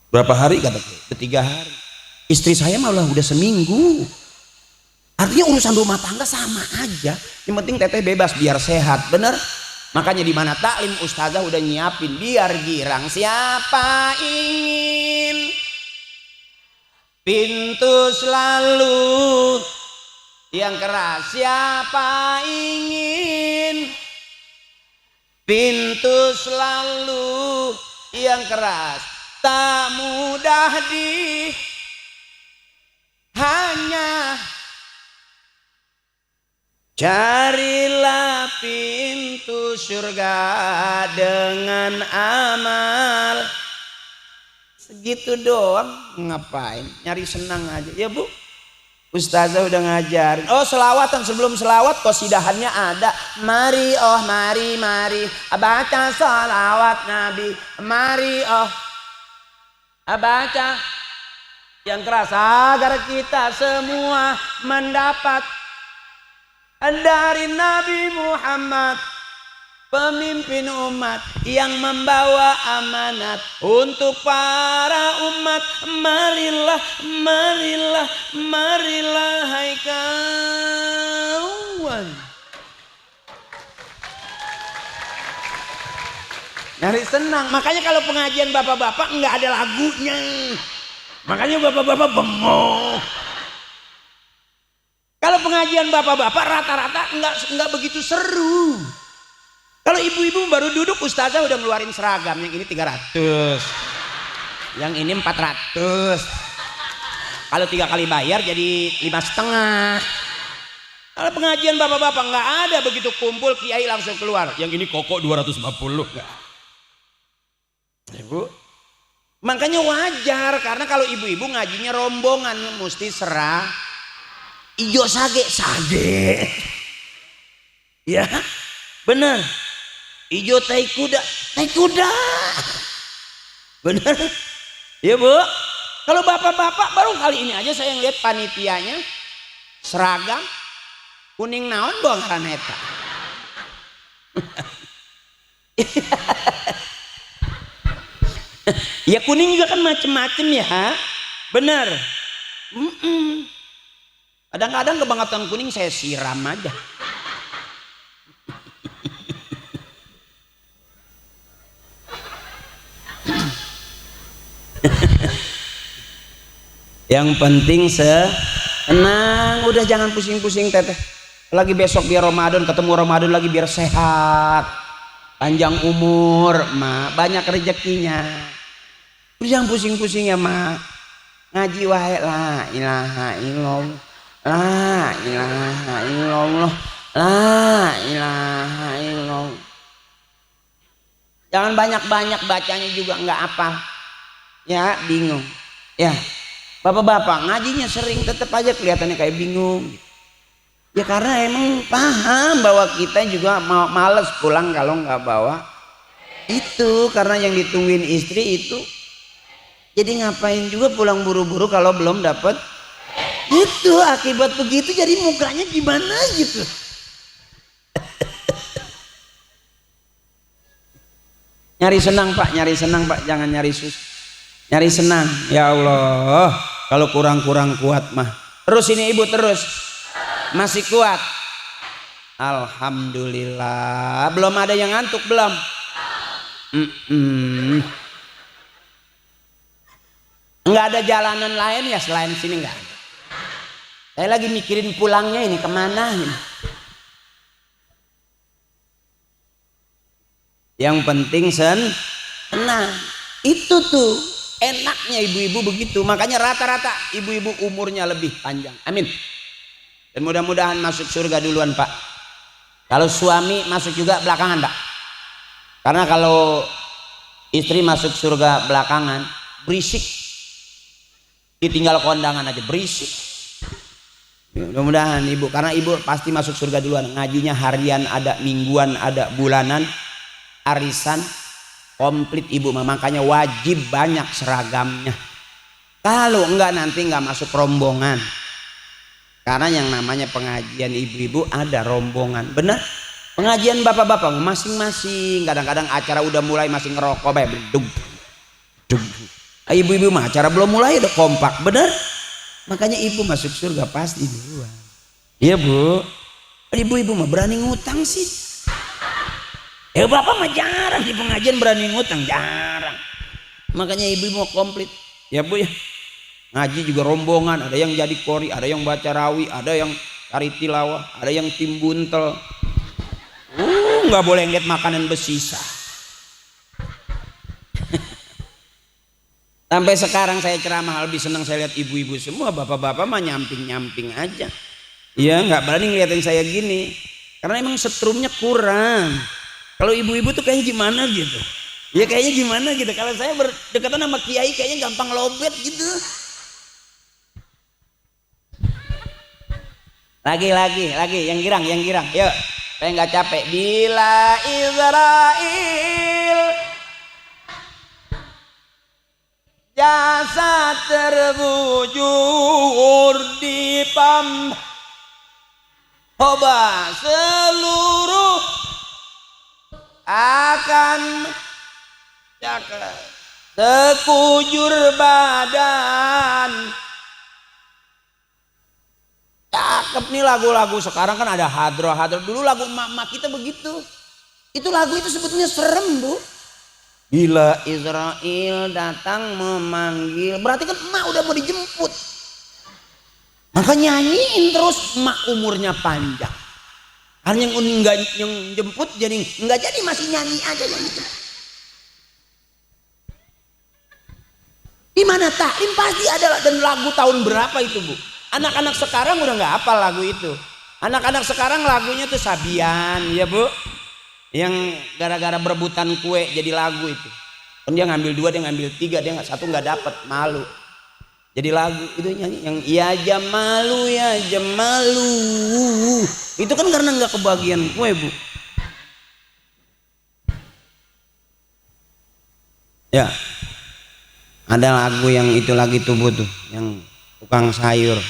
Berapa hari kata kiai? Udah 3 hari. Istri saya malah udah seminggu. Artinya urusan rumah tangga sama aja. Yang penting teteh bebas biar sehat, bener? Makanya di mana taklim ustazah udah nyiapin biar girang. Siapa ingin pintu selalu yang keras, siapa ingin pintu selalu yang keras, tak mudah hanya carilah pintu surga dengan amal. Segitu doang, ngapain? Nyari senang aja. Ya Bu, ustazah udah ngajarin. Oh selawatan, sebelum selawat qasidahannya ada. Mari oh mari mari baca salawat Nabi. Mari oh baca yang keras agar kita semua mendapat dari Nabi Muhammad, pemimpin umat yang membawa amanat untuk para umat. Marilah, marilah, marilah hai kawan. Nyari senang, makanya kalau pengajian bapak-bapak nggak ada lagunya. Makanya bapak-bapak bengong. Kalau pengajian bapak-bapak rata-rata nggak begitu seru. Kalau ibu-ibu baru duduk ustazah udah ngeluarin seragam. Yang ini 300, yang ini 400. Kalau 3 kali bayar jadi 5,5. Kalau pengajian bapak-bapak nggak ada begitu kumpul kiai langsung keluar. Yang ini koko 250. Ibu, makanya wajar karena kalau ibu-ibu ngajinya rombongan mesti serah. Ijo sage, ya bener. Ijo tai kuda, bener. Ya Bu, kalau bapak-bapak baru kali ini aja saya ngeliat panitianya seragam kuning naon doang raneta. Ya kuning juga kan macem-macem ya, bener. Kadang-kadang kebangetan kuning saya siram aja. Yang penting senang, udah jangan pusing-pusing teteh. Lagi besok biar Ramadan, ketemu Ramadan lagi biar sehat, panjang umur, mak, banyak rezekinya. Udah jangan pusing-pusing ya mak. Ngaji wae la ilaha illallah. La ilaha illallah, la ilaha illallah. Jangan banyak-banyak bacanya juga nggak apa. Ya bingung. Ya bapak-bapak ngajinya sering tetap aja kelihatannya kayak bingung. Ya karena emang paham bahwa kita juga males pulang kalau nggak bawa itu. Karena yang ditungguin istri itu. Jadi ngapain juga pulang buru-buru kalau belum dapat. Itu akibat begitu jadi mukanya gimana gitu. Nyari senang Pak, nyari senang Pak, jangan nyari susah. Nyari senang, ya Allah. Kalau kurang-kurang kuat mah. Terus ini ibu terus. Masih kuat. Alhamdulillah. Belum ada yang ngantuk belum? Enggak ada jalanan lain ya selain sini enggak ada. Saya lagi mikirin pulangnya ini kemana ini. Yang penting senang. Itu tuh enaknya ibu-ibu begitu. Makanya rata-rata ibu-ibu umurnya lebih panjang. Amin. Dan mudah-mudahan masuk surga duluan Pak. Kalau suami masuk juga belakangan Pak. Karena kalau istri masuk surga belakangan berisik. ditinggal kondangan aja berisik. Mudah-mudahan ibu, karena ibu pasti masuk surga duluan. Ngajinya harian ada, mingguan ada, bulanan, arisan, komplit ibu mah. Makanya wajib banyak seragamnya. Kalau enggak nanti enggak masuk rombongan. Karena yang namanya pengajian ibu-ibu ada rombongan, benar? Pengajian bapak-bapak masing-masing. Kadang-kadang acara udah mulai masih ngerokok, bedug. Ibu-ibu mah acara belum mulai udah kompak, benar? Makanya ibu masuk surga pasti duluan. Iya bu. Ibu-ibu mah berani ngutang sih. Bapak mah jarang di pengajian berani ngutang, jarang. Makanya ibu-ibu mau komplit. Ya bu ya. Ngaji juga rombongan, ada yang jadi kori, ada yang baca rawi, ada yang cari tilawah, ada yang tim buntel. Nggak boleh ngeliat makanan bersisa. Sampai sekarang saya ceramah lebih senang saya lihat ibu-ibu semua, bapak-bapak mah nyamping-nyamping aja. Iya, nggak berani ngeliatin saya gini, karena emang setrumnya kurang. Kalau ibu-ibu tuh kayaknya gimana gitu. Ya kayaknya gimana gitu. Kalau saya berdekatan sama kiai kayaknya gampang lobet gitu. Lagi, yang girang. Yuk, saya nggak capek. Bila Israel jasad terbujur di Pamhoba, seluruh akan cakap sekujur badan. Cakep nih lagu-lagu sekarang kan ada hadro. Dulu lagu emak-emak kita begitu. Itu lagu itu sebetulnya serem bu. Bila Israel datang memanggil, berarti kan emak udah mau dijemput. Maka nyanyiin terus, emak umurnya panjang. Karena yang jemput jadi nggak jadi, masih nyanyi aja yang itu. Di mana taklim pasti ada, dan lagu tahun berapa itu bu? Anak-anak sekarang udah nggak hafal lagu itu. Anak-anak sekarang lagunya tuh Sabian, ya bu. Yang gara-gara berebutan kue jadi lagu itu. Kan dia ngambil 2, dia ngambil 3, dia satu nggak dapet, malu. Jadi lagu itu nyanyi yang ya jamalu. Itu kan karena nggak kebagian kue bu. Ya, ada lagu yang itu lagi tuh bu tuh, yang tukang sayur.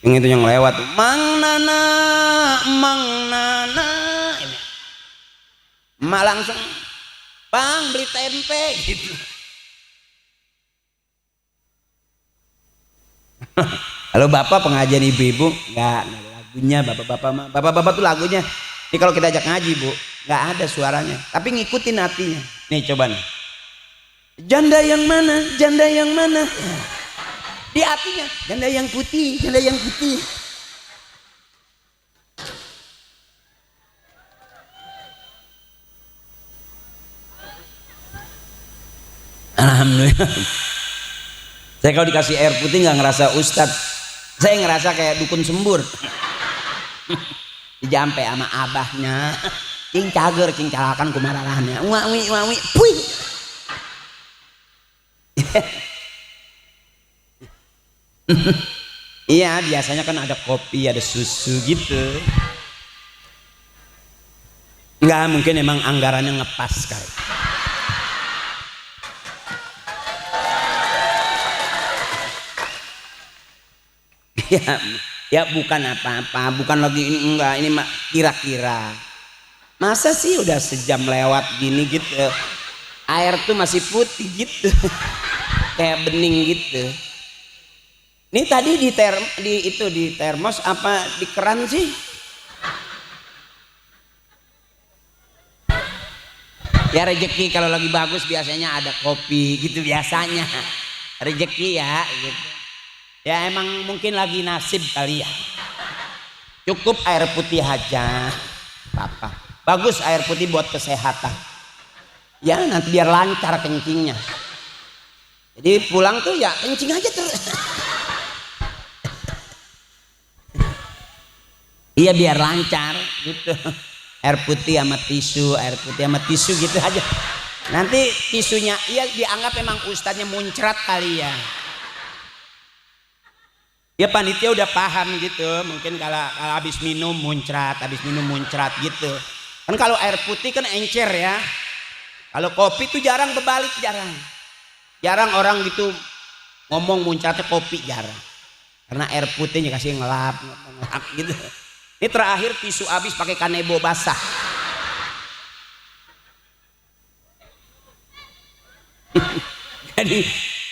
Yang itu yang lewat tuh, Mang Nana. Emak langsung, Bang beli tempe gitu. Kalau bapak pengajian ibu-ibu nggak ada lagunya, bapak-bapak tuh lagunya. Ini kalau kita ajak ngaji bu, nggak ada suaranya, tapi ngikutin hatinya. Nih coba nih, janda yang mana? Di hatinya, janda yang putih. Alhamdulillah. Saya kalau dikasih air putih nggak ngerasa ustad, saya ngerasa kayak dukun sembur. Dijampe sama abahnya, cing cager, cing calakan kumaralahannya, wawi, puy. Iya, biasanya kan ada kopi, ada susu gitu. Enggak, mungkin emang anggarannya ngepas kali. Ya bukan apa-apa, bukan lagi ini, enggak, ini kira-kira. Masa sih udah sejam lewat gini gitu, air tuh masih putih gitu, kayak bening gitu. Ini tadi di termos apa di keran sih? Ya rezeki kalau lagi bagus biasanya ada kopi gitu biasanya. Rezeki ya gitu. Ya emang mungkin lagi nasib kali ya. Cukup air putih aja. Apa? Bagus air putih buat kesehatan. Ya nanti biar lancar kencingnya. Jadi pulang tuh ya kencing aja terus. Iya biar lancar gitu. Air putih sama tisu gitu aja. Nanti tisunya iya dianggap emang ustadznya muncrat kali ya. Ya panitia udah paham gitu, mungkin kalau habis minum muncrat gitu. Kan kalau air putih kan encer ya. Kalau kopi tuh jarang berbalik, jarang. Jarang orang gitu ngomong muncratnya kopi, jarang. Karena air putihnya kasih ngelap gitu. Ini terakhir tisu habis pakai kanebo basah. Jadi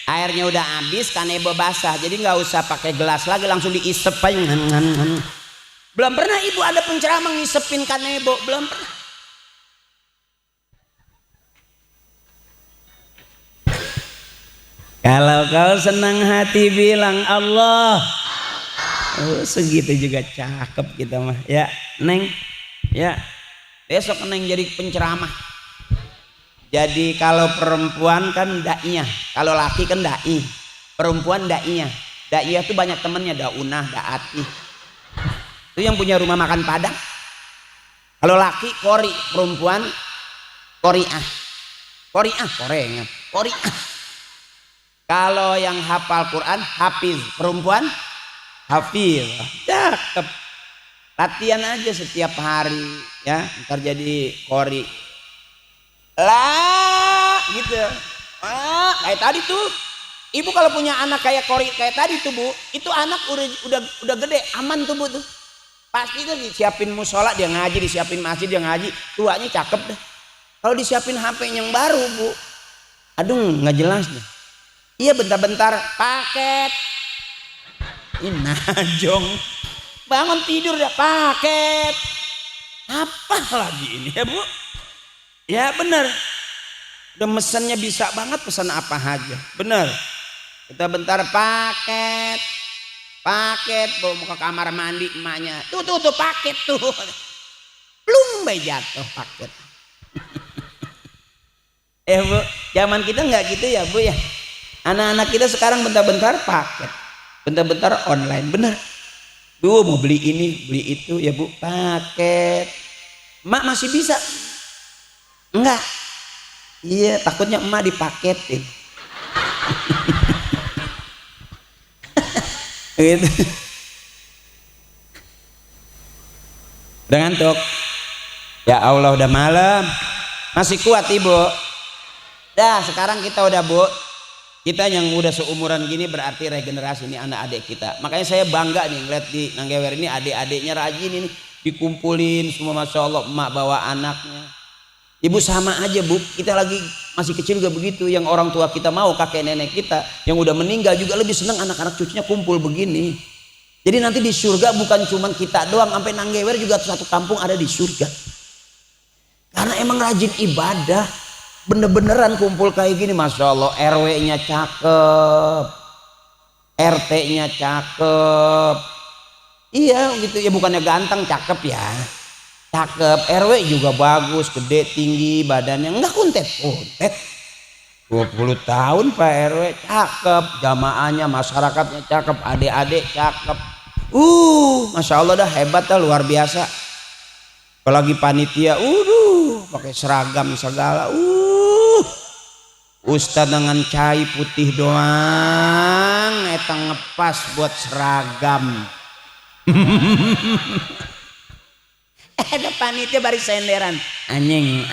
airnya udah habis, kanebo basah, jadi nggak usah pakai gelas lagi, langsung diisep aja. Belum pernah ibu ada penceramah ngisepin kanebo, belum pernah. Kalau kau senang hati bilang Allah. Oh, segitu juga cakep kita mah. Ya Neng, ya besok Neng jadi penceramah. Jadi kalau perempuan kan da'inya, kalau laki kan da'i, perempuan da'inya. Da'inya tuh banyak temennya, daunah, da'ati. Itu yang punya rumah makan Padang. Kalau laki kori, perempuan koriah. Koriah, korengan, koriah. Kalau yang hafal Quran, hafiz, perempuan hafiz. Cakep. Latihan aja setiap hari ya, ntar jadi kori. Lah gitu. Kayak tadi tuh ibu kalau punya anak kayak kori kayak tadi tuh Bu, itu anak udah gede, aman tuh Bu tuh. Pasti tuh disiapin musola dia ngaji, disiapin masjid dia ngaji, tuanya cakep dah. Kalau disiapin HP yang baru Bu, aduh nggak jelas deh. Iya bentar-bentar paket, ini najong, bangun tidur ya paket, apa lagi ini ya Bu? Ya bener, udah mesennya bisa banget, pesan apa aja, bener. Kita bentar paket, bawa ke kamar mandi emaknya, tuh paket tuh, belum bayi jatuh paket. Bu, zaman kita nggak gitu ya Bu ya. Anak-anak kita sekarang bentar-bentar paket, bentar-bentar online, bener. Bu mau beli ini, beli itu ya Bu, paket. Mak masih bisa. Enggak, iya takutnya emak dipaketin. Gitu. Udah ngantuk? Ya Allah udah malam, masih kuat Ibu? Dah sekarang kita udah Bu, kita yang udah seumuran gini berarti regenerasi ini anak adik kita. Makanya saya bangga nih ngeliat di Nanggewer ini adik-adiknya rajin ini, dikumpulin semua, masya Allah, emak bawa anaknya. Ibu sama aja Bu, kita lagi masih kecil juga begitu. Yang orang tua kita mau, kakek nenek kita yang udah meninggal juga lebih senang anak-anak cucunya kumpul begini. Jadi nanti di surga bukan cuma kita doang, sampai Nanggewer juga satu kampung ada di surga. Karena emang rajin ibadah, bener-beneran kumpul kayak gini, masya Allah. RW-nya cakep, RT-nya cakep, iya gitu ya, bukannya ganteng, cakep ya. Cakep, RW juga bagus, gede, tinggi, badannya enggak kuntet. 20 tahun Pak RW, cakep, jamaahnya, masyarakatnya cakep, adik-adik cakep. Masya Allah dah, hebat dah, luar biasa. Apalagi panitia, pakai seragam segala. Ustadz dengan cai putih doang, etang ngepas buat seragam. Ada panitia baris senderan, anjing.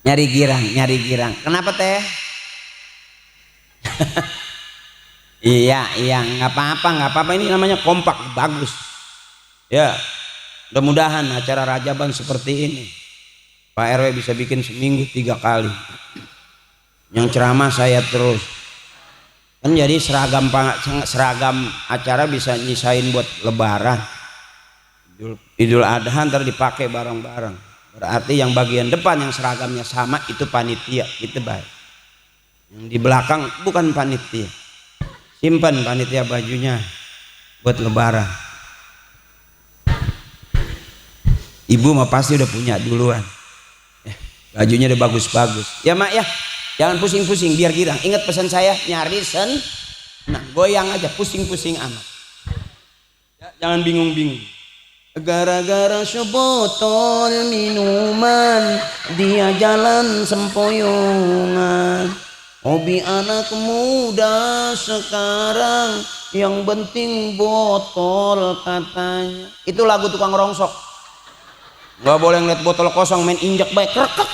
nyari girang. Kenapa teh? Iya, nggak apa-apa. Ini namanya kompak, bagus. Ya, mudah-mudahan acara Rajaban seperti ini, Pak RW bisa bikin seminggu 3 kali. Yang ceramah saya terus. Kan jadi seragam acara bisa nyisain buat Lebaran, Idul Adha, ntar dipakai bareng-bareng. Berarti yang bagian depan yang seragamnya sama itu panitia, itu baik. Yang di belakang bukan panitia, simpan panitia bajunya buat Lebaran. Ibu mah pasti udah punya duluan, bajunya udah bagus-bagus. Ya Mak ya, jangan pusing-pusing biar girang. Ingat pesan saya, nyari goyang aja, pusing-pusing amat. Jangan bingung-bingung. Gara-gara sebotol minuman dia jalan sempoyongan. Hobi anak muda sekarang yang penting botol katanya. Itu lagu tukang rongsok. Gak boleh ngeliat botol kosong main injek baik rekek.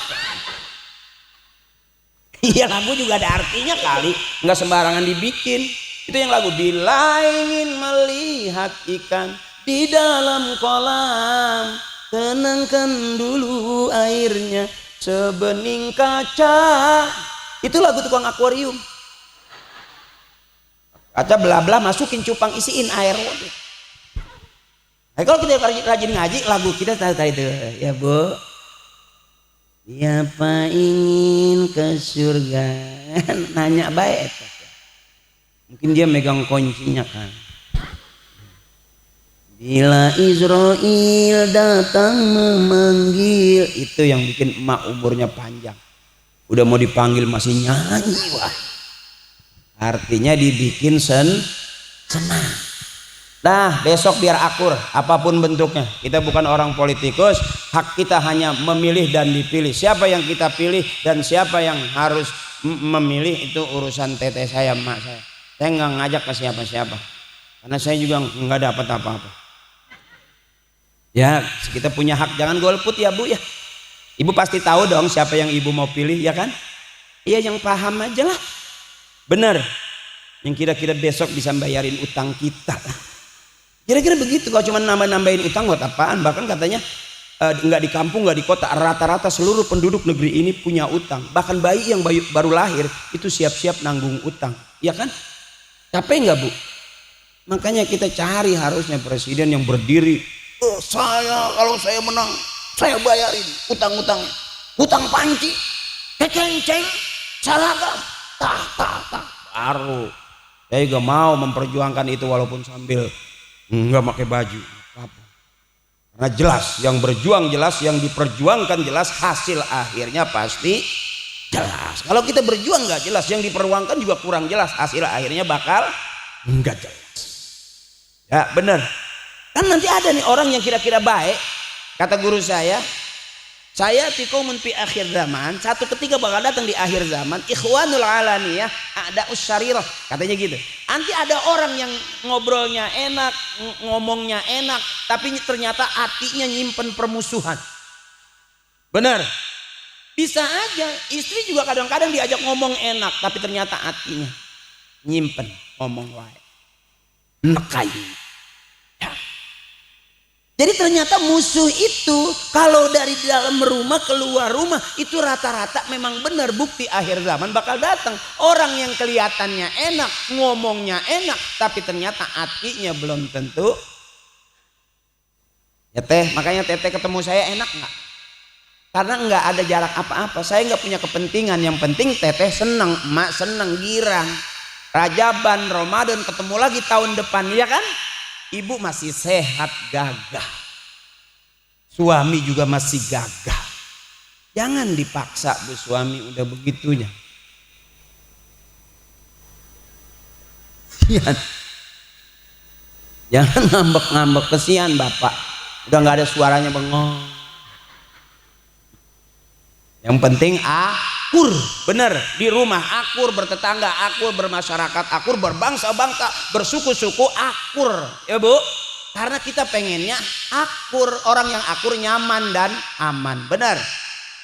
Iya, lagu juga ada artinya kali, nggak sembarangan dibikin. Itu yang lagu, bila ingin melihat ikan di dalam kolam, tenangkan dulu airnya sebening kaca. Itu lagu tukang akuarium. Kaca belah-belah, masukin cupang, isiin air. Nah, kalau kita rajin ngaji, lagu kita tadi itu, ya Bu, siapa ingin ke surga? Nanya baik. Mungkin dia megang kuncinya kan. Bila Israel datang memanggil, itu yang bikin emak umurnya panjang. Udah mau dipanggil masih nyanyi, wah. Artinya dibikin senang. Nah, besok biar akur apapun bentuknya. Kita bukan orang politikus, hak kita hanya memilih dan dipilih. Siapa yang kita pilih dan siapa yang harus memilih itu urusan teteh saya, emak saya. Saya nggak ngajak ke siapa-siapa, karena saya juga nggak dapat apa-apa. Ya, kita punya hak, jangan golput ya Bu ya. Ibu pasti tahu dong siapa yang ibu mau pilih, ya kan? Iya, yang paham aja lah. Bener, yang kira-kira besok bisa bayarin utang kita. Kira-kira begitu. Kalau cuma nambah-nambahin utang buat apaan? Bahkan katanya nggak di kampung, nggak di kota, rata-rata seluruh penduduk negeri ini punya utang. Bahkan bayi yang baru lahir itu siap-siap nanggung utang, ya kan? Capek nggak Bu? Makanya kita cari harusnya presiden yang berdiri. Kalau saya menang, saya bayarin utang-utang, utang panci, keceng-ceng, seragam, baru. Saya juga mau memperjuangkan itu walaupun sambil nggak pakai baju. Karena jelas, yang berjuang jelas, yang diperjuangkan jelas, hasil akhirnya pasti jelas. Kalau kita berjuang nggak jelas, yang diperjuangkan juga kurang jelas, hasil akhirnya bakal nggak jelas. Ya bener. Kan nanti ada nih orang yang kira-kira baik. Kata guru saya tikomun fi akhir zaman, satu ketika bakal datang di akhir zaman, ikhwanul alaniyah ada usyarirah, katanya gitu. Nanti ada orang yang ngobrolnya enak, ngomongnya enak, tapi ternyata hatinya nyimpen permusuhan. Benar. Bisa aja, istri juga kadang-kadang diajak ngomong enak, tapi ternyata hatinya nyimpen ngomong wae. Nekai. Jadi ternyata musuh itu kalau dari dalam rumah keluar rumah itu rata-rata memang benar, bukti akhir zaman bakal datang. Orang yang kelihatannya enak, ngomongnya enak, tapi ternyata hatinya belum tentu. Ya teh, makanya teteh ketemu saya enak nggak? Karena nggak ada jarak apa-apa. Saya nggak punya kepentingan. Yang penting teteh senang, emak senang, girang. Rajaban, Ramadan ketemu lagi tahun depan, ya kan? Ibu masih sehat, gagah. Suami juga masih gagah. Jangan dipaksa Bu, suami udah begitunya. Jangan ngambek-ngambek, kesian Bapak. Udah nggak ada suaranya bengong. Yang penting akur, bener, di rumah akur, bertetangga akur, bermasyarakat akur, berbangsa-bangsa, bersuku-suku akur, ya Bu. Karena kita pengennya akur, orang yang akur nyaman dan aman, bener.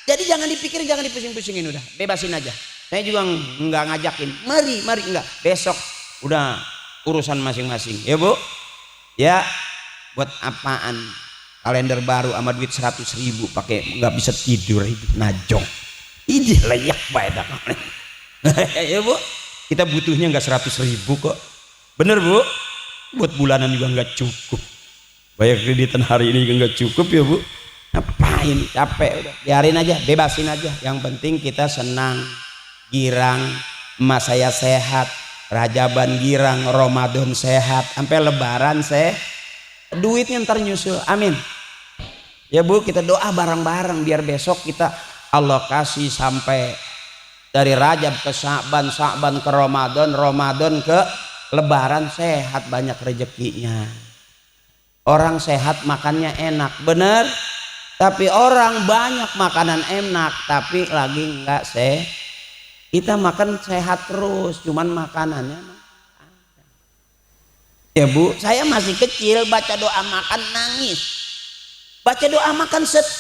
Jadi jangan dipikirin, jangan dipusing-pusingin, udah bebasin aja. Saya juga nggak ngajakin, mari enggak, besok udah urusan masing-masing, ya Bu. Ya, buat apaan? Kalender baru sama duit 100.000 pakai nggak bisa tidur, hidup najong. Ini layak baik dah. Ya Bu, kita butuhnya nggak 100.000 kok. Bener Bu, buat bulanan juga nggak cukup. Bayar kreditan hari ini juga nggak cukup ya Bu. Ngapain? Capek udah. Biarin aja, bebasin aja. Yang penting kita senang, girang. Emak saya sehat, Rajaban girang, Ramadan sehat, sampai Lebaran duitnya ntar nyusul, amin. Ya Bu, kita doa bareng-bareng biar besok kita Allah kasih sampai dari Rajab ke Sya'ban, Sya'ban ke Ramadan, Ramadan ke Lebaran sehat, banyak rezekinya. Orang sehat makannya enak, bener. Tapi orang banyak makanan enak tapi lagi enggak Kita makan sehat terus, cuman makanannya ya Bu, saya masih kecil baca doa makan nangis. Baca doa makan setiap